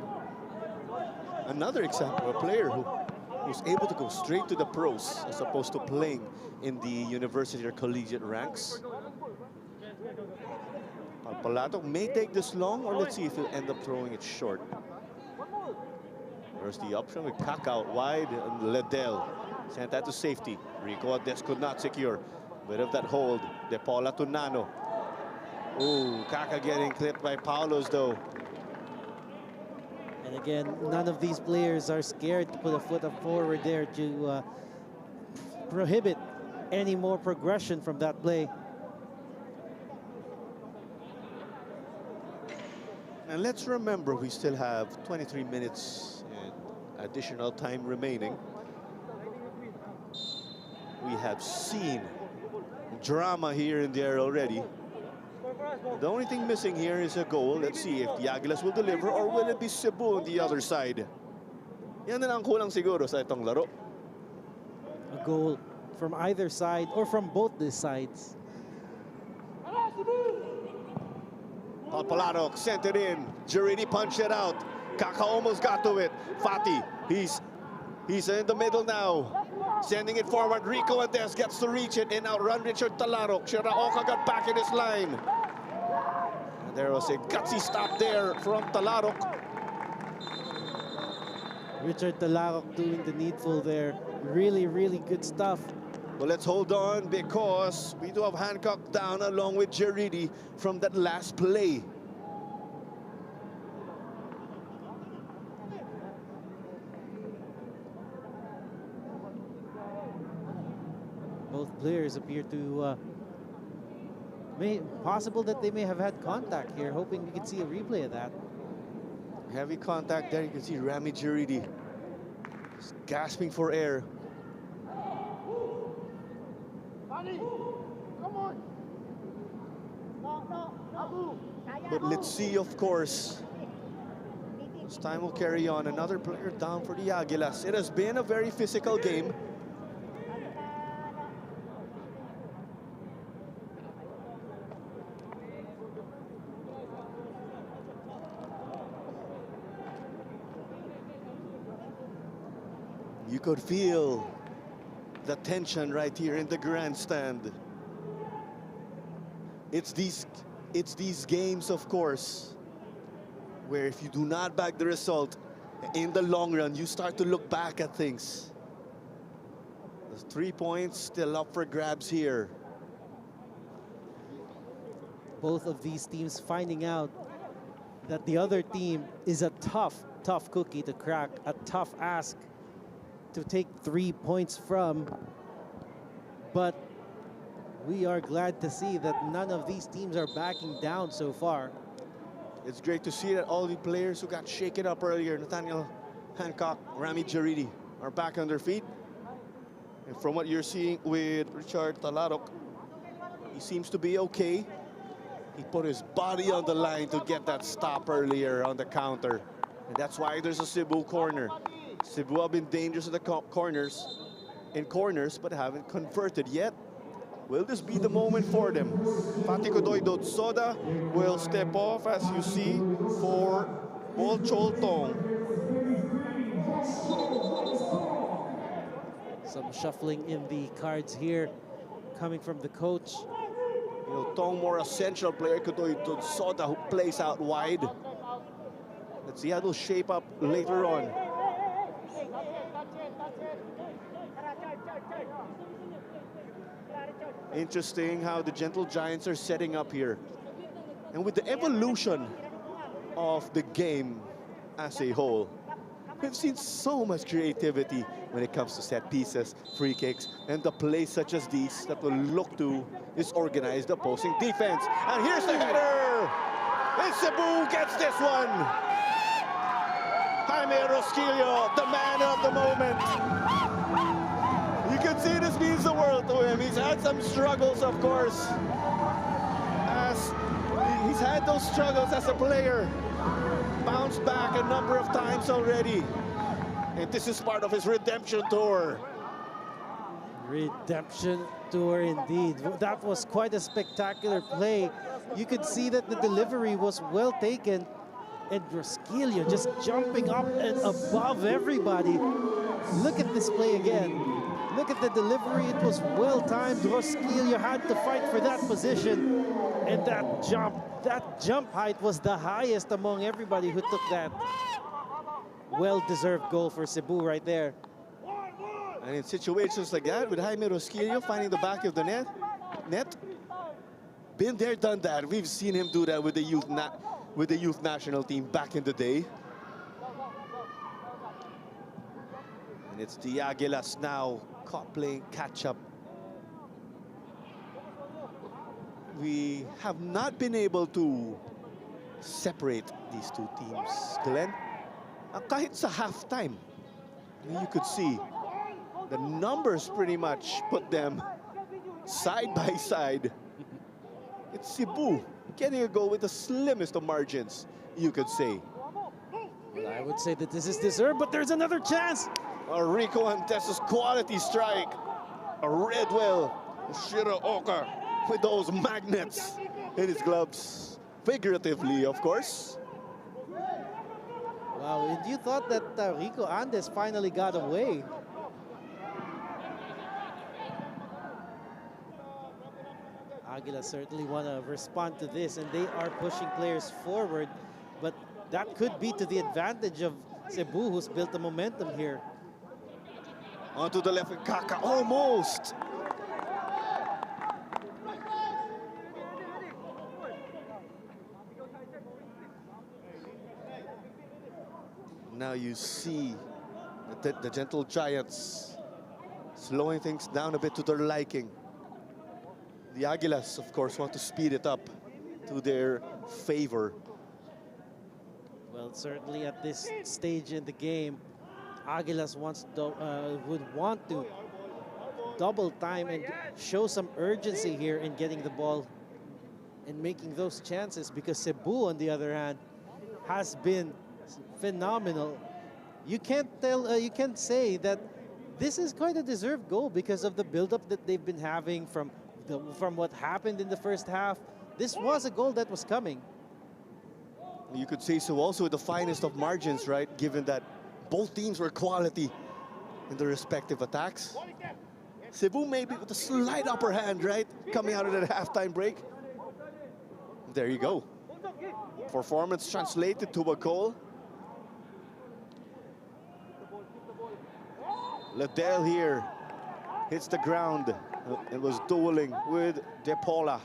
Another example, a player who's able to go straight to the pros as opposed to playing in the university or collegiate ranks. Palpalato may take this long, or let's see if he'll end up throwing it short. There's the option with Kaka out wide, and Liddell sent that to safety. Rico Ades could not secure. Bit of that hold. De Paula to Nano. Ooh, Kaka getting clipped by Paulos though. And again, none of these players are scared to put a foot up forward there to prohibit any more progression from that play. And let's remember, we still have 23 minutes and additional time remaining. We have seen drama here and there already. The only thing missing here is a goal. Let's see if the Aguilas will deliver, or will it be Cebu on the other side? Yan na lang kulang siguro sa itong laro. A goal from either side or from both the sides. Palpalato sent it in. Girini punched it out. Kaka almost got to it. Fati, he's in the middle now. Sending it forward. Rico Ades gets to reach it and outrun Richard Talarok. Shiraoka got back in his line. There was a gutsy stop there from Talarok. Richard Talarok doing the needful there. Really, really good stuff. But let's hold on because we do have Hancock down along with Jaridi from that last play. Both players appear to possible that they may have had contact here, hoping we can see a replay of that. Heavy contact there. You can see Rami Jaridi just gasping for air. But let's see, of course. This time will carry on. Another player down for the Aguilas. It has been a very physical game. You could feel the tension right here in the grandstand. It's these games, of course, where if you do not back the result, in the long run, you start to look back at things. The 3 points still up for grabs here. Both of these teams finding out that the other team is a tough cookie to crack, a tough ask to take 3 points from. But we are glad to see that none of these teams are backing down so far. It's great to see that all the players who got shaken up earlier, Nathaniel Hancock, Rami Jaridi, are back on their feet. And from what you're seeing with Richard Talarok, he seems to be okay. He put his body on the line to get that stop earlier on the counter. And that's why there's a Cebu corner. Cebu have been dangerous in the corners, but haven't converted yet. Will this be the moment for them? Fatikodoy Dotsoda will step off, as you see, for Bol Choltong. Some shuffling in the cards here coming from the coach. You know, Tong more a central player, Kodoy Dotsoda, who plays out wide. Let's see how it'll shape up later on. Interesting how the Gentle Giants are setting up here. And with the evolution of the game as a whole, we've seen so much creativity when it comes to set pieces, free kicks, and the plays such as these that will look to disorganize the opposing defense. And here's the header! And Cebu gets this one! Jaime Rosquillo, the man of the moment. You can see this means the world to him. He's had some struggles, of course, as he's had those struggles as a player. Bounced back a number of times already. And this is part of his redemption tour. Redemption tour indeed. That was quite a spectacular play. You could see that the delivery was well taken. And Rosquillo just jumping up and above everybody. Look at this play again. Look at the delivery, it was well timed. Rosquillo had to fight for that position. And that jump height was the highest among everybody who took that. Well-deserved goal for Cebu right there. And in situations like that, with Jaime Rosquillo finding the back of the net, been there, done that. We've seen him do that with the youth national team back in the day. And it's the Aguilas now caught playing catch-up. We have not been able to separate these two teams, Glenn. Kahit sa halftime, you could see the numbers pretty much put them side by side. It's Cebu getting a goal with the slimmest of margins, you could say. Well, I would say that this is deserved, but there's another chance. A Rico Antes's quality strike. A Redwell Shiraoka with those magnets in his gloves. Figuratively, of course. Wow, and you thought that Rico Andes finally got away. Aguilas certainly want to respond to this, and they are pushing players forward, but that could be to the advantage of Cebu, who's built the momentum here. Onto the left, Kaka, almost. Now you see the gentle giants slowing things down a bit to their liking. The Aguilas, of course, want to speed it up to their favor. Well, certainly at this stage in the game, Aguilas would want to double time and show some urgency here in getting the ball and making those chances, because Cebu, on the other hand, has been phenomenal. You can't say that this is quite a deserved goal because of the build-up that they've been having from what happened in the first half. This was a goal that was coming. You could say so also with the finest of margins, right? Given that both teams were quality in their respective attacks. Cebu maybe with a slight upper hand, right? Coming out of that halftime break. There you go. Performance translated to a goal. Liddell here hits the ground and was dueling with De Paula.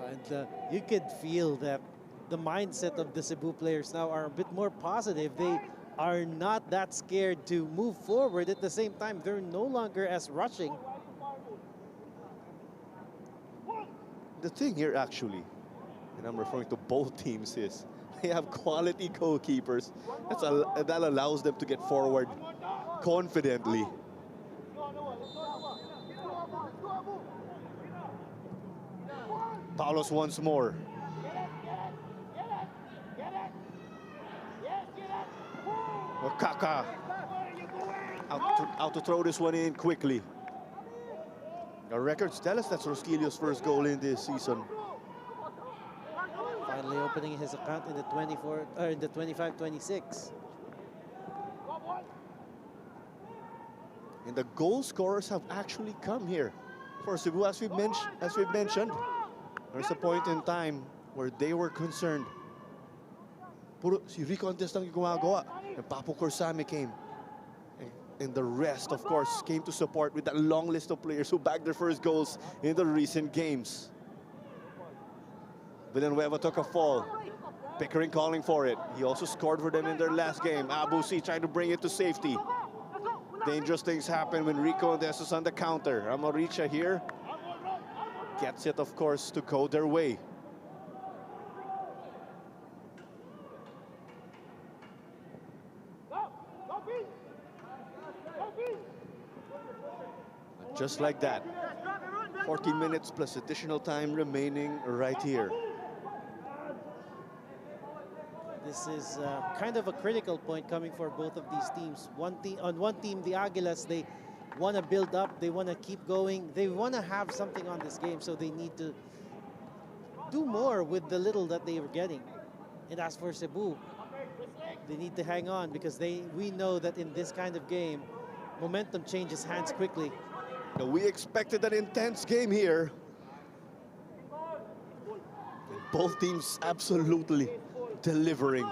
And you could feel that the mindset of the Cebu players now are a bit more positive. They are not that scared to move forward. At the same time, they're no longer as rushing. The thing here actually, and I'm referring to both teams, is they have quality goalkeepers. That allows them to get forward confidently. Paulos once more. Kaka out to throw this one in quickly. Our records tell us that's Rosquilio's first goal in this season. Finally opening his account in the 25-26. And the goal scorers have actually come here for Cebu, as we've mentioned. There's a point in time where they were concerned. Puro si Rico Antes lang yung gumagawa. And Papo Corsame came. And the rest, of course, came to support with that long list of players who bagged their first goals in the recent games. Villanueva took a fall. Pickering calling for it. He also scored for them in their last game. Abusi trying to bring it to safety. Dangerous things happen when Rico Antes is on the counter. Amoricha here gets it, of course, to go their way. Just like that. 14 minutes plus additional time remaining right here. This is kind of a critical point coming for both of these teams. On one team, the Aguilas, they want to build up, they want to keep going, they want to have something on this game, so they need to do more with the little that they were getting. And as for Cebu, they need to hang on, because we know that in this kind of game, momentum changes hands quickly. Now, we expected an intense game here. And both teams absolutely delivering.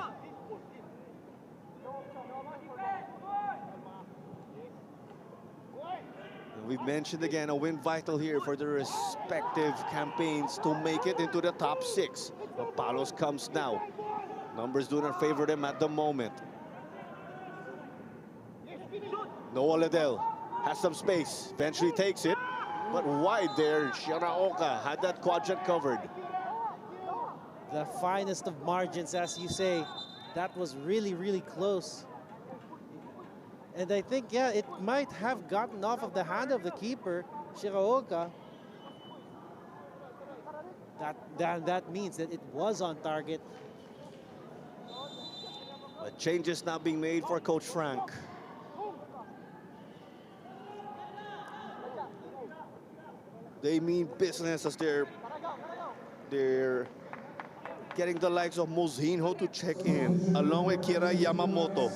And we've mentioned again a win vital here for the respective campaigns to make it into the top 6. But Palos comes now. Numbers do not favor them at the moment. Noah Liddell has some space, eventually takes it, but wide there. Shiraoka had that quadrant covered. The finest of margins, as you say. That was really, really close. And I think, yeah, it might have gotten off of the hand of the keeper, Shiraoka. That means that it was on target. But changes now being made for Coach Frank. They mean business as they're getting the likes of Mozinho to check in, along with Kira Yamamoto.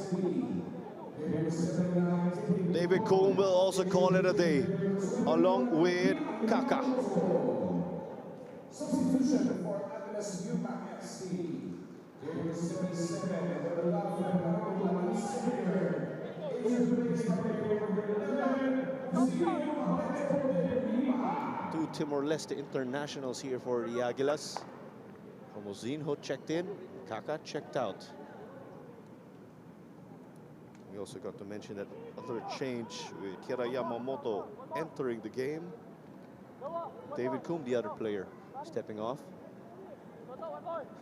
David Coombe will also call it a day, along with Kaka. Substitution for AGUILAS UMAK FC. Number 77, the love and superior, is replaced by Two Timor-Leste internationals here for the Aguilas. Homozinho checked in, Kaka checked out. We also got to mention that other change with Kira Yamamoto entering the game. David Coombe, the other player, stepping off.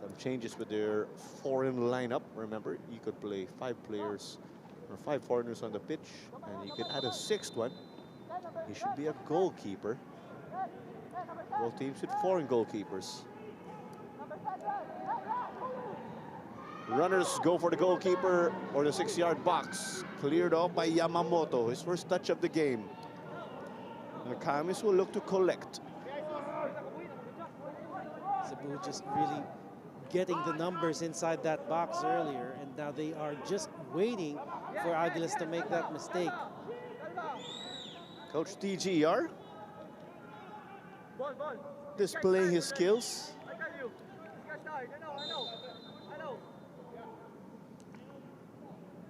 Some changes with their foreign lineup. Remember, you could play 5 players or 5 foreigners on the pitch, and you could add a 6th one. He should be a goalkeeper. Both teams with foreign goalkeepers. Runners go for the goalkeeper or the 6-yard box. Cleared off by Yamamoto, his first touch of the game. And the Kamis will look to collect. Cebu just really getting the numbers inside that box earlier, and now they are just waiting for Aguilas to make that mistake. Coach TGR displaying his skills.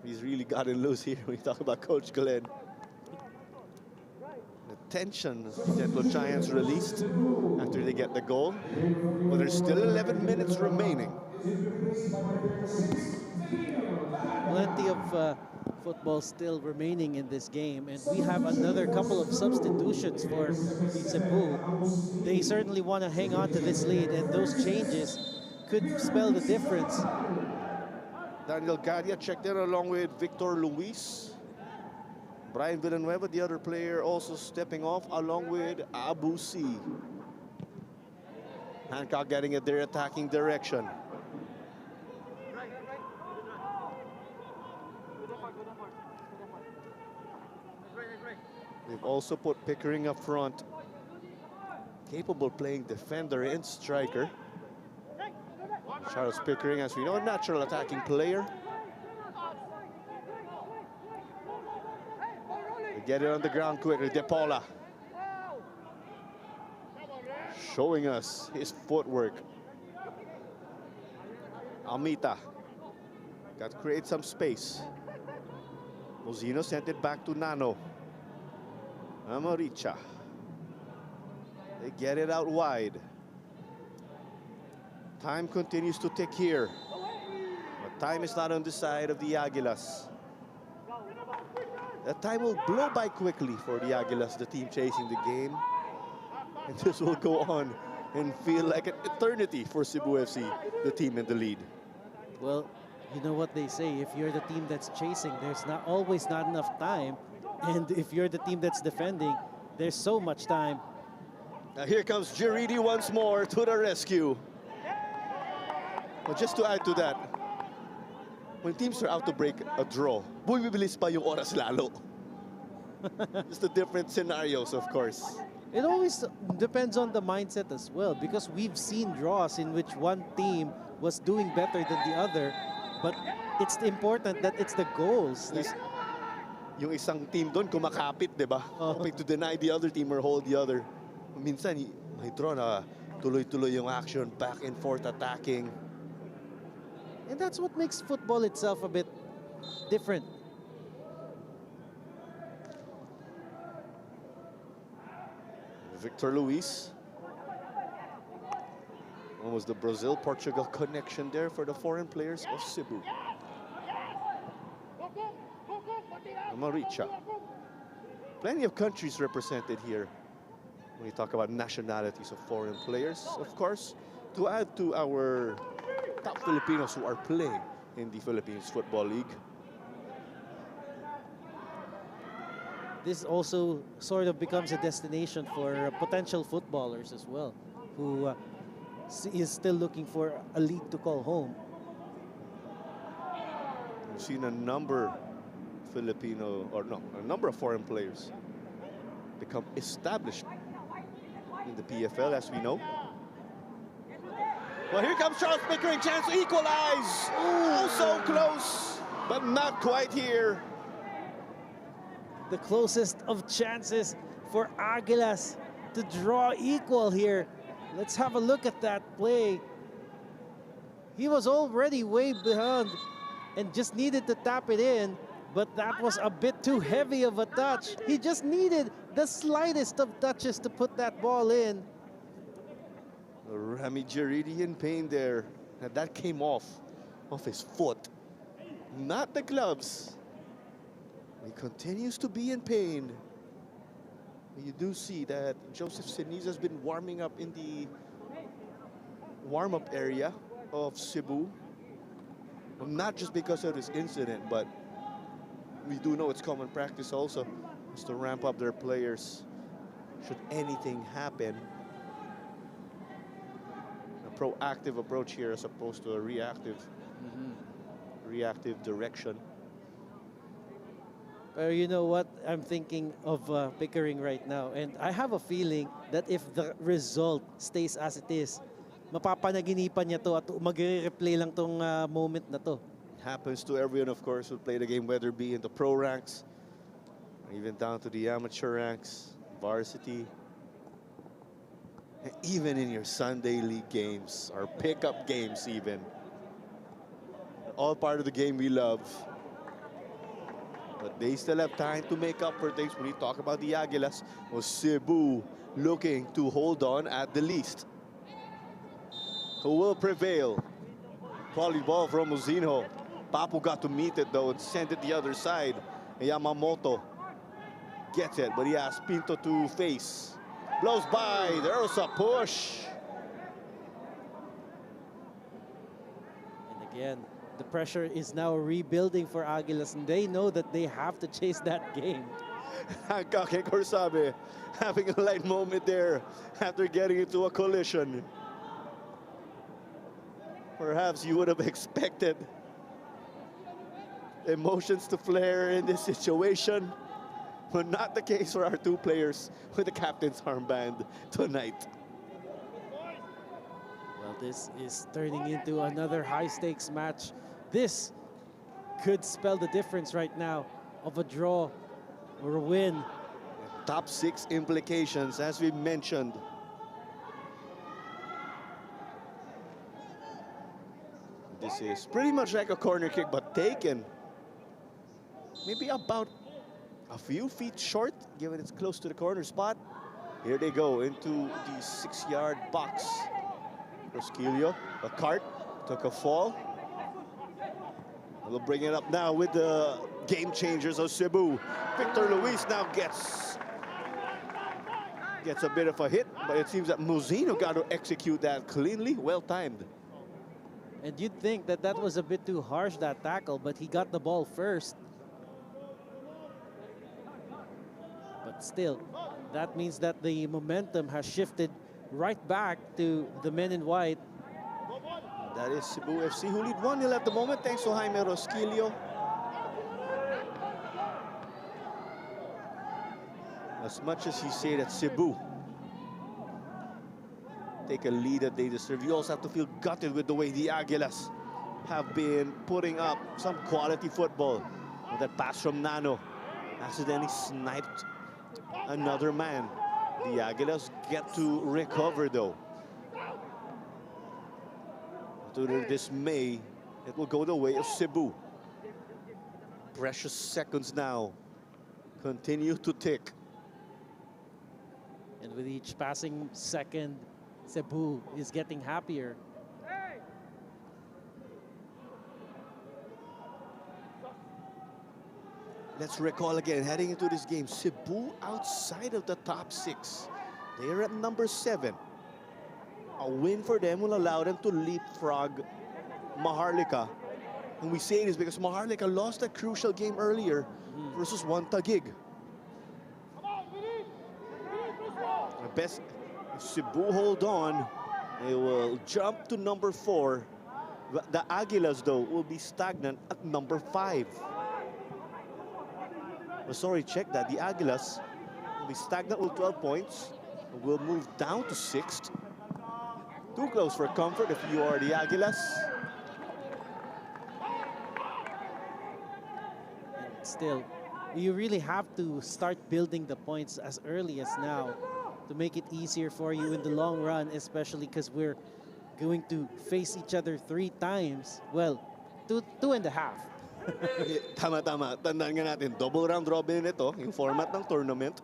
He's really gotten loose here when you talk about Coach Glenn. The tension that Giants released after they get the goal. But there's still 11 minutes remaining. Plenty of football still remaining in this game, and we have another couple of substitutions for Cebu. They certainly want to hang on to this lead, and those changes could spell the difference. Daniel Gadia checked in along with Victor Luis. Brian Villanueva, the other player, also stepping off along with Abu C. Hancock getting it their attacking direction. They've also put Pickering up front. Capable playing defender and striker. Charles Pickering, as we know, a natural attacking player. They get it on the ground quickly. De Paula showing us his footwork. Almita got to create some space. Mozino sent it back to Nano. Amaricha. They get it out wide. Time continues to tick here. But time is not on the side of the Aguilas. That time will blow by quickly for the Aguilas, the team chasing the game. And this will go on and feel like an eternity for Cebu FC, the team in the lead. Well, you know what they say, if you're the team that's chasing, there's not always not enough time. And if you're the team that's defending, there's so much time. Now here comes Giridi once more to the rescue. But just to add to that, when teams are out to break a draw, bumibilis pa yung oras lalo. Just the different scenarios, of course. It always depends on the mindset as well, because we've seen draws in which one team was doing better than the other, but it's important that it's the goals. Yung isang team doon kumakapit, di ba? Hoping to deny the other team or hold the other. Minsan, may draw na tuloy-tuloy yung action, back and forth attacking. And that's what makes football itself a bit different. Victor Luis. Almost the Brazil-Portugal connection there for the foreign players of Cebu. Maricha. Plenty of countries represented here when we talk about nationalities of foreign players, of course, to add to our top Filipinos who are playing in the Philippines Football League. This also sort of becomes a destination for potential footballers as well, who is still looking for a league to call home. We've seen a number a number of foreign players become established in the PFL, as we know. Well, here comes Charles Pickering, chance to equalize. Oh, so close, but not quite here. the closest of chances for Aguilas to draw equal here. Let's have a look at that play. He was already way behind and just needed to tap it in, but that was a bit too heavy of a touch. He just needed the slightest of touches to put that ball in. Rami Jaridi in pain there. And that came off his foot, not the gloves. He continues to be in pain. You do see that Joseph Seniz has been warming up in the warm-up area of Cebu. Not just because of this incident, but we do know it's common practice also is to ramp up their players should anything happen. A proactive approach here as opposed to a reactive direction. You know what? I'm thinking of Pickering right now, and I have a feeling that if the result stays as it is, mapapanaginipan niya to at magre-replay lang tong moment na to. Happens to everyone, of course, who play the game, whether it be in the pro ranks, or even down to the amateur ranks, varsity, and even in your Sunday league games, or pickup games even. All part of the game we love. But they still have time to make up for things. When we talk about the Aguilas, was Cebu looking to hold on at the least. Who will prevail? Quality ball from Muzino. Papu got to meet it though and send it the other side. Yamamoto gets it, but he has Pinto to face. Blows by, there's a push. And again, the pressure is now rebuilding for Aguilas, and they know that they have to chase that game. Kake Korsabe having a light moment there after getting into a collision. Perhaps you would have expected emotions to flare in this situation, but not the case for our two players with the captain's armband tonight. Well, this is turning into another high-stakes match. This could spell the difference right now of a draw or a win. Top 6 implications, as we mentioned. This is pretty much like a corner kick, but taken maybe about a few feet short, given it's close to the corner spot. Here they go into the 6-yard box. Rosquillo, a cart, took a fall. We'll bring it up now with the game changers of Cebu. Victor Luis now gets a bit of a hit, but it seems that Muzino got to execute that cleanly, well timed. And you'd think that that was a bit too harsh, that tackle, but he got the ball first. But still, that means that the momentum has shifted right back to the men in white. That is Cebu FC, who lead 1-0 at the moment, thanks to Jaime Rosquillo. As much as you say that Cebu take a lead that they deserve, you also have to feel gutted with the way the Aguilas have been putting up some quality football. With that pass from Nano, accidentally sniped another man. The Aguilas get to recover though. To their dismay, it will go the way of Cebu. Precious seconds now continue to tick. And with each passing second, Cebu is getting happier. Let's recall again, heading into this game, Cebu outside of the top 6. They're at number 7. A win for them will allow them to leapfrog Maharlika. And we say this because Maharlika lost a crucial game earlier versus one Taguig. The best, if Cebu hold on, they will jump to number 4. The Aguilas, though, will be stagnant at number 5. Oh, sorry, check that. The Aguilas will be stagnant with 12 points. Will move down to 6th. Too close for comfort if you are the Aguilas. And still, You really have to start building the points as early as now to make it easier for you in the long run, especially because we're going to face each other 3 times. Well, two and a half. Tama-tama. Tandaan nga natin, double round robin ito, yung format ng tournament.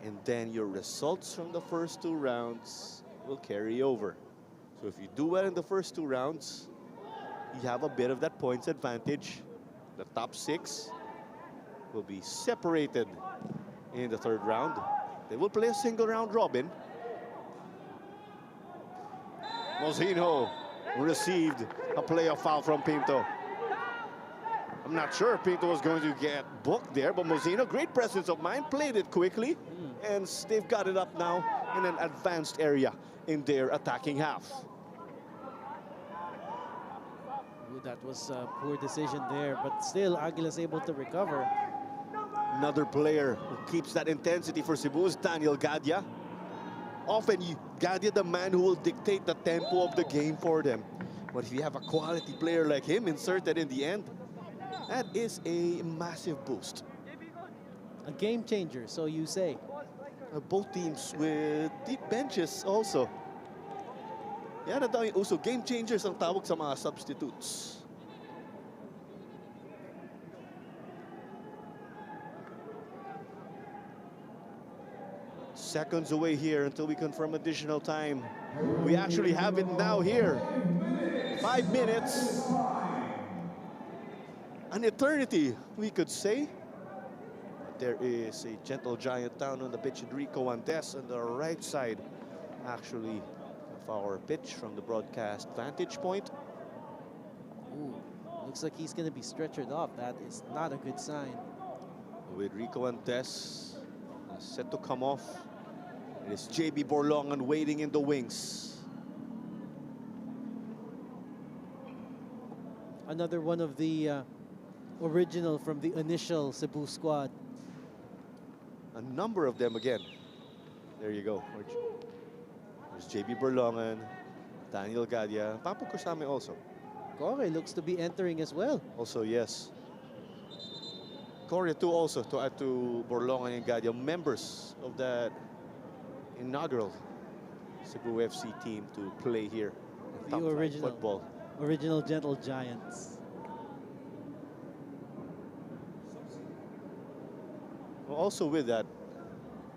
And then your results from the first 2 rounds will carry over. So if you do well in the first 2 rounds, you have a bit of that points advantage. The top 6 will be separated in the 3rd round. They will play a single round robin. Mozino received a playoff foul from Pinto. I'm not sure if Pinto was going to get booked there, but Mozino, great presence of mind, played it quickly. And they've got it up now in an advanced area in their attacking half. Ooh, that was a poor decision there, but still Aguilas able to recover. Another player who keeps that intensity for Cebu is Daniel Gadia. Often Gadia, the man who will dictate the tempo of the game for them. But if you have a quality player like him inserted in the end, that is a massive boost. A game changer, so you say. Both teams with deep benches also. Yan na daw yung uso. Game changers ang tawag sa mga substitutes. Seconds away here until we confirm additional time. We actually have it now here. 5 minutes. An eternity, we could say. There is a gentle giant down on the pitch in Rico Andes on the right side, actually, of our pitch from the broadcast vantage point. Ooh, looks like he's going to be stretchered off. That is not a good sign. With Rico Andes set to come off, it is JB Borlongan waiting in the wings. Another one of the original from the initial Cebu squad. A number of them again. There you go. There's JB Borlongan, Daniel Gadia, Papu Kusame also. Corey looks to be entering as well. Also, yes. Korea too also, to add to Borlongan and Gadia, members of that inaugural Cebu FC team to play here in The top flight original. football. Original Gentle Giants. Well, also with that,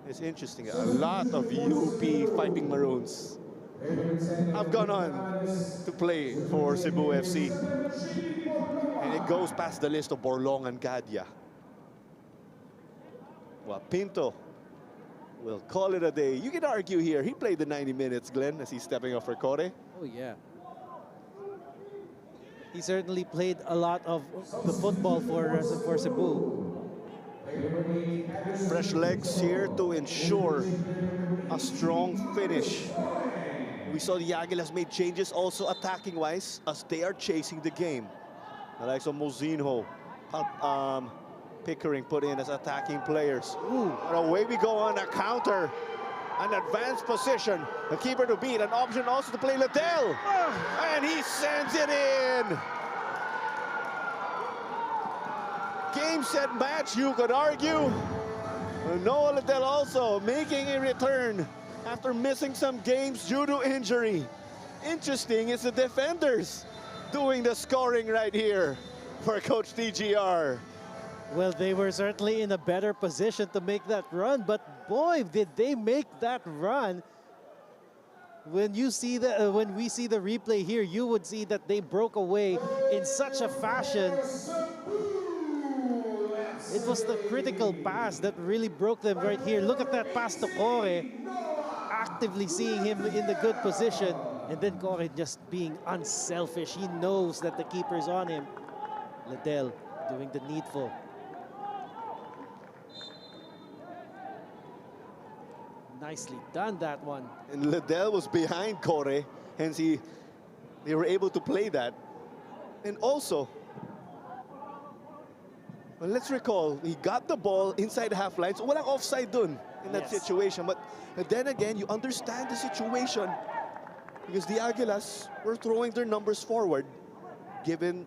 it's interesting, a lot of UP Fighting Maroons have gone on to play for Cebu FC. And it goes past the list of Borlongan and Gadia. Well, Pinto will call it a day. You can argue here, he played the 90 minutes, Glenn, as he's stepping off for Kore. Oh, yeah. He certainly played a lot of the football for Cebu. Fresh legs here to ensure a strong finish. We saw the Aguilas made changes also attacking-wise as they are chasing the game. The likes of Mozinho, Pickering put in as attacking players. Ooh, and away we go on a counter. An advanced position. The keeper to beat. An option also to play Liddell. And he sends it in. Game, set, match, you could argue. Noah Liddell also making a return after missing some games due to injury. Interesting is the defenders doing the scoring right here for Coach TGR. Well, they were certainly in a better position to make that run, but boy, did they make that run. When you see the when we see the replay here, you would see that they broke away in such a fashion. It was the critical pass that really broke them right here. Look at that pass to Kore, actively seeing him in the good position, and then Kore just being unselfish. He knows that the keeper's on him. Liddell doing the needful. Nicely done, that one. And Liddell was behind Kore, hence they were able to play that. And also, well, let's recall, he got the ball inside the half line, so walang offside dun in that situation. But then again, you understand the situation because the Aguilas were throwing their numbers forward, given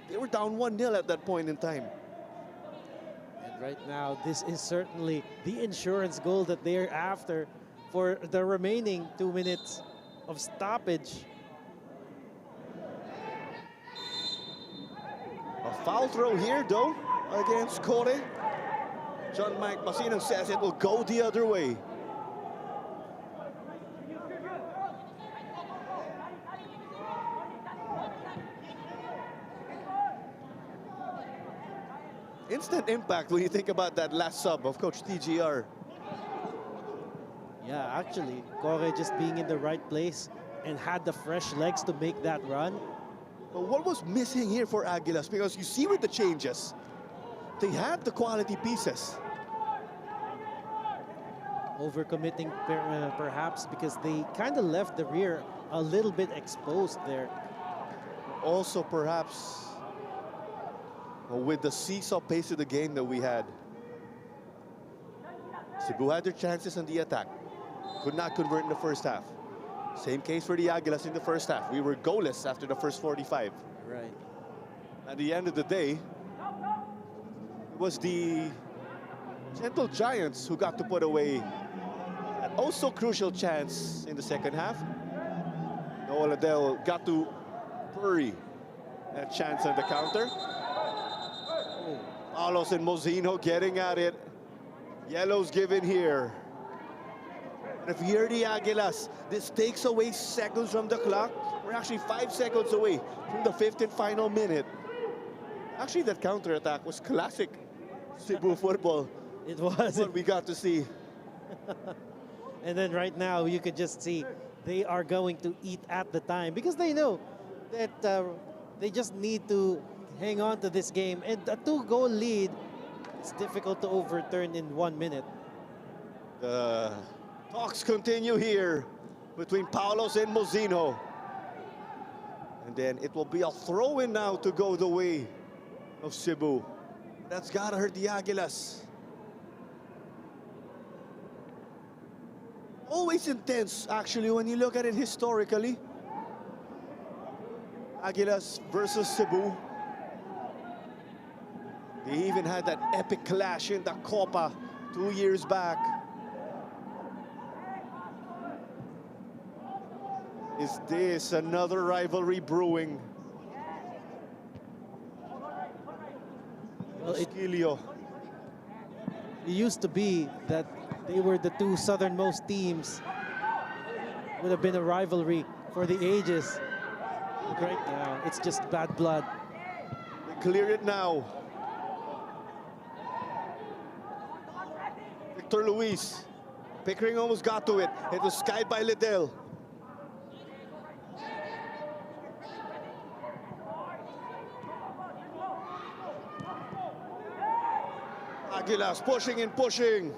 they were down 1-0 at that point in time. Right now, this is certainly the insurance goal that they're after for the remaining 2 minutes of stoppage. A foul throw here, though, against Kore. John Mike Masino says it will go the other way. Instant impact when you think about that last sub of Coach TGR. Yeah, actually, Kore just being in the right place and had the fresh legs to make that run. But what was missing here for Aguilas? Because you see with the changes, they had the quality pieces. Overcommitting perhaps because they kind of left the rear a little bit exposed there. Also, perhaps, with the seesaw pace of the game that we had, Cebu had their chances on the attack. Could not convert in the first half. Same case for the Aguilas in the first half. We were goalless after the first 45. Right. At the end of the day, it was the Gentle Giants who got to put away an also crucial chance in the second half. Noah Liddell got to bury that chance on the counter. Palos and Mozino getting at it. Yellow's given here. And if you're the Aguilas, this takes away seconds from the clock. We're actually 5 seconds away from the 5th and final minute. Actually, that counter-attack was classic Cebu football. It was. What we got to see. And then right now, you could just see they are going to eat at the time because they know that they just need to hang on to this game. And a 2-goal lead, it's difficult to overturn in 1 minute. The talks continue here between Palos and Mozino. And then it will be a throw-in now to go the way of Cebu. That's gotta hurt the Aguilas. Always intense, actually, when you look at it historically. Aguilas versus Cebu. They even had that epic clash in the Copa 2 years back. Is this another rivalry brewing? Well, it Esquilio. used to be that they were the two southernmost teams. Would have been a rivalry for the ages. But right now, it's just bad blood. They clear it now. Victor Luis. Pickering almost got to it. It was skied by Liddell. Aguilas pushing and pushing.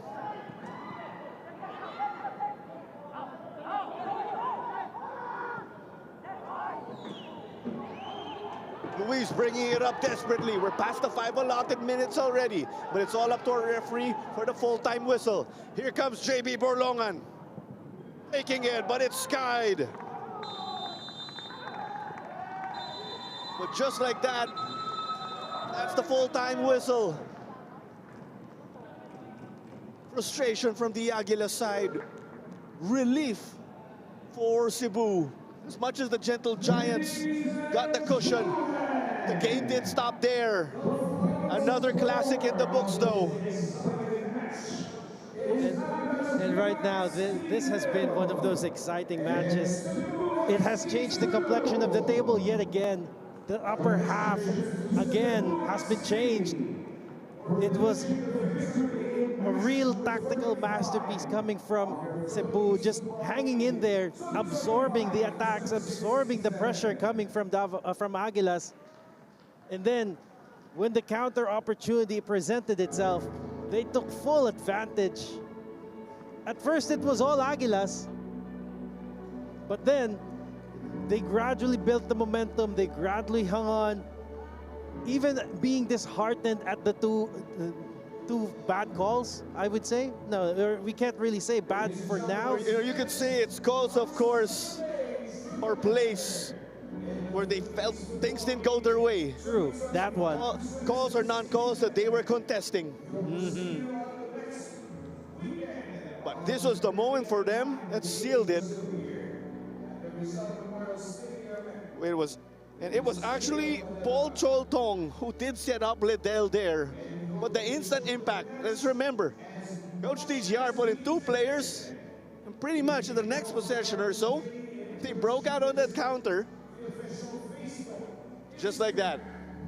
Luis bringing it up desperately. We're past the 5 allotted minutes already, but it's all up to our referee for the full-time whistle. Here comes JB Borlongan. Taking it, but it's skied. But just like that, that's the full-time whistle. Frustration from the Aguila side. Relief for Cebu. As much as the Gentle Giants got the cushion, the game didn't stop there. Another classic in the books, though. And right now, this has been one of those exciting matches. It has changed the complexion of the table yet again. The upper half, again, has been changed. It was a real tactical masterpiece coming from Cebu, just hanging in there, absorbing the attacks, absorbing the pressure coming from Aguilas. And then, when the counter opportunity presented itself, they took full advantage. At first, it was all Aguilas, but then they gradually built the momentum, they gradually hung on, even being disheartened at the two bad calls, I would say. No, we can't really say bad for now. You could say it's calls, of course, or place where they felt things didn't go their way. True, that one. Calls or non-calls that they were contesting. But this was the moment for them that sealed it. It was actually Paul Choltong who did set up Liddell there. But the instant impact, let's remember, Coach TGR put in 2 players, and pretty much in the next possession or so, they broke out on that counter. Just like that.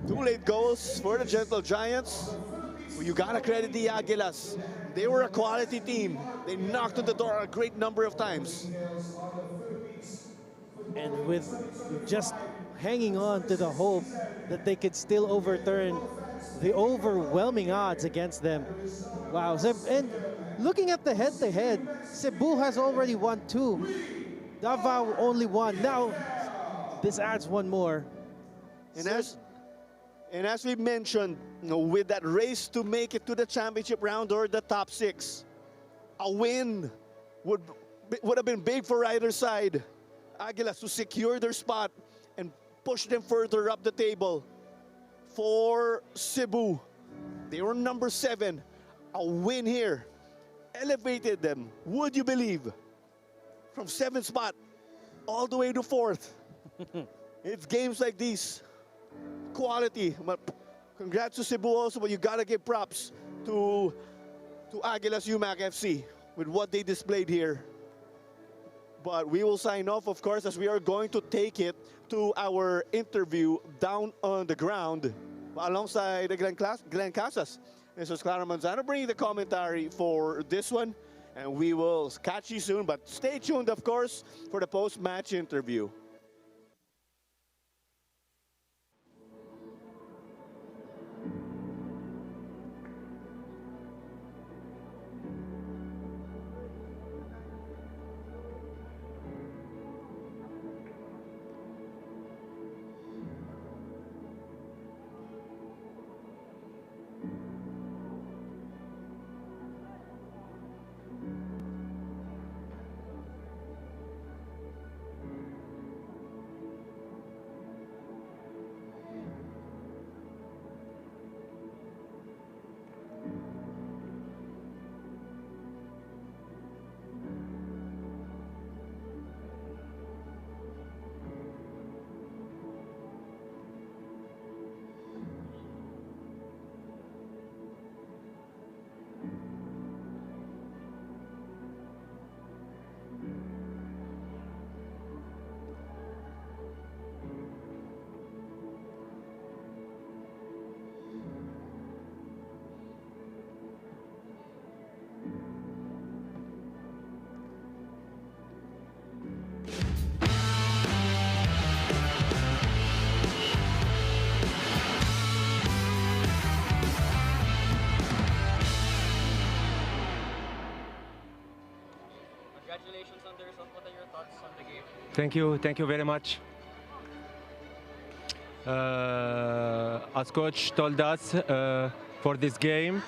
2 late goals for the Gentle Giants. Well, you gotta credit the Aguilas. They were a quality team. They knocked on the door a great number of times. And with just hanging on to the hope that they could still overturn the overwhelming odds against them. Wow. And looking at the head-to-head, Cebu has already won 2. Davao only 1. Now, this adds 1 more. And as we mentioned, with that race to make it to the championship round or the top 6, a win would have been big for either side. Aguilas to secure their spot and push them further up the table. For Cebu, they were number 7. A win here elevated them, would you believe, from 7th spot all the way to 4th. It's games like these. Quality. But congrats to Cebu also, but you gotta give props to Aguilas UMAK FC with what they displayed here. But we will sign off, of course, as we are going to take it to our interview down on the ground alongside Glenn Casas. This is Clara Manzano bringing the commentary for this one, and we will catch you soon. But stay tuned, of course, for the post-match interview. Congratulations on the result. What are your thoughts on the game? Thank you very much. As coach told us, for this game,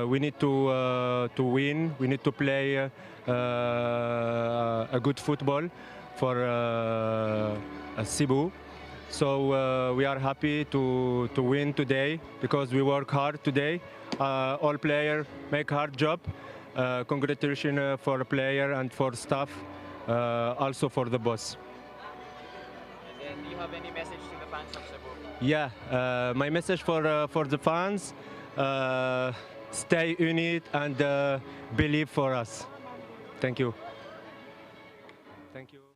we need to win. We need to play a good football for Cebu. So we are happy to win today because we work hard today. All players make hard job. Congratulations for player and for staff, also for the boss. And do you have any message to the fans of Cebu? Yeah, my message for the fans: stay unit and believe for us. Thank you. Thank you.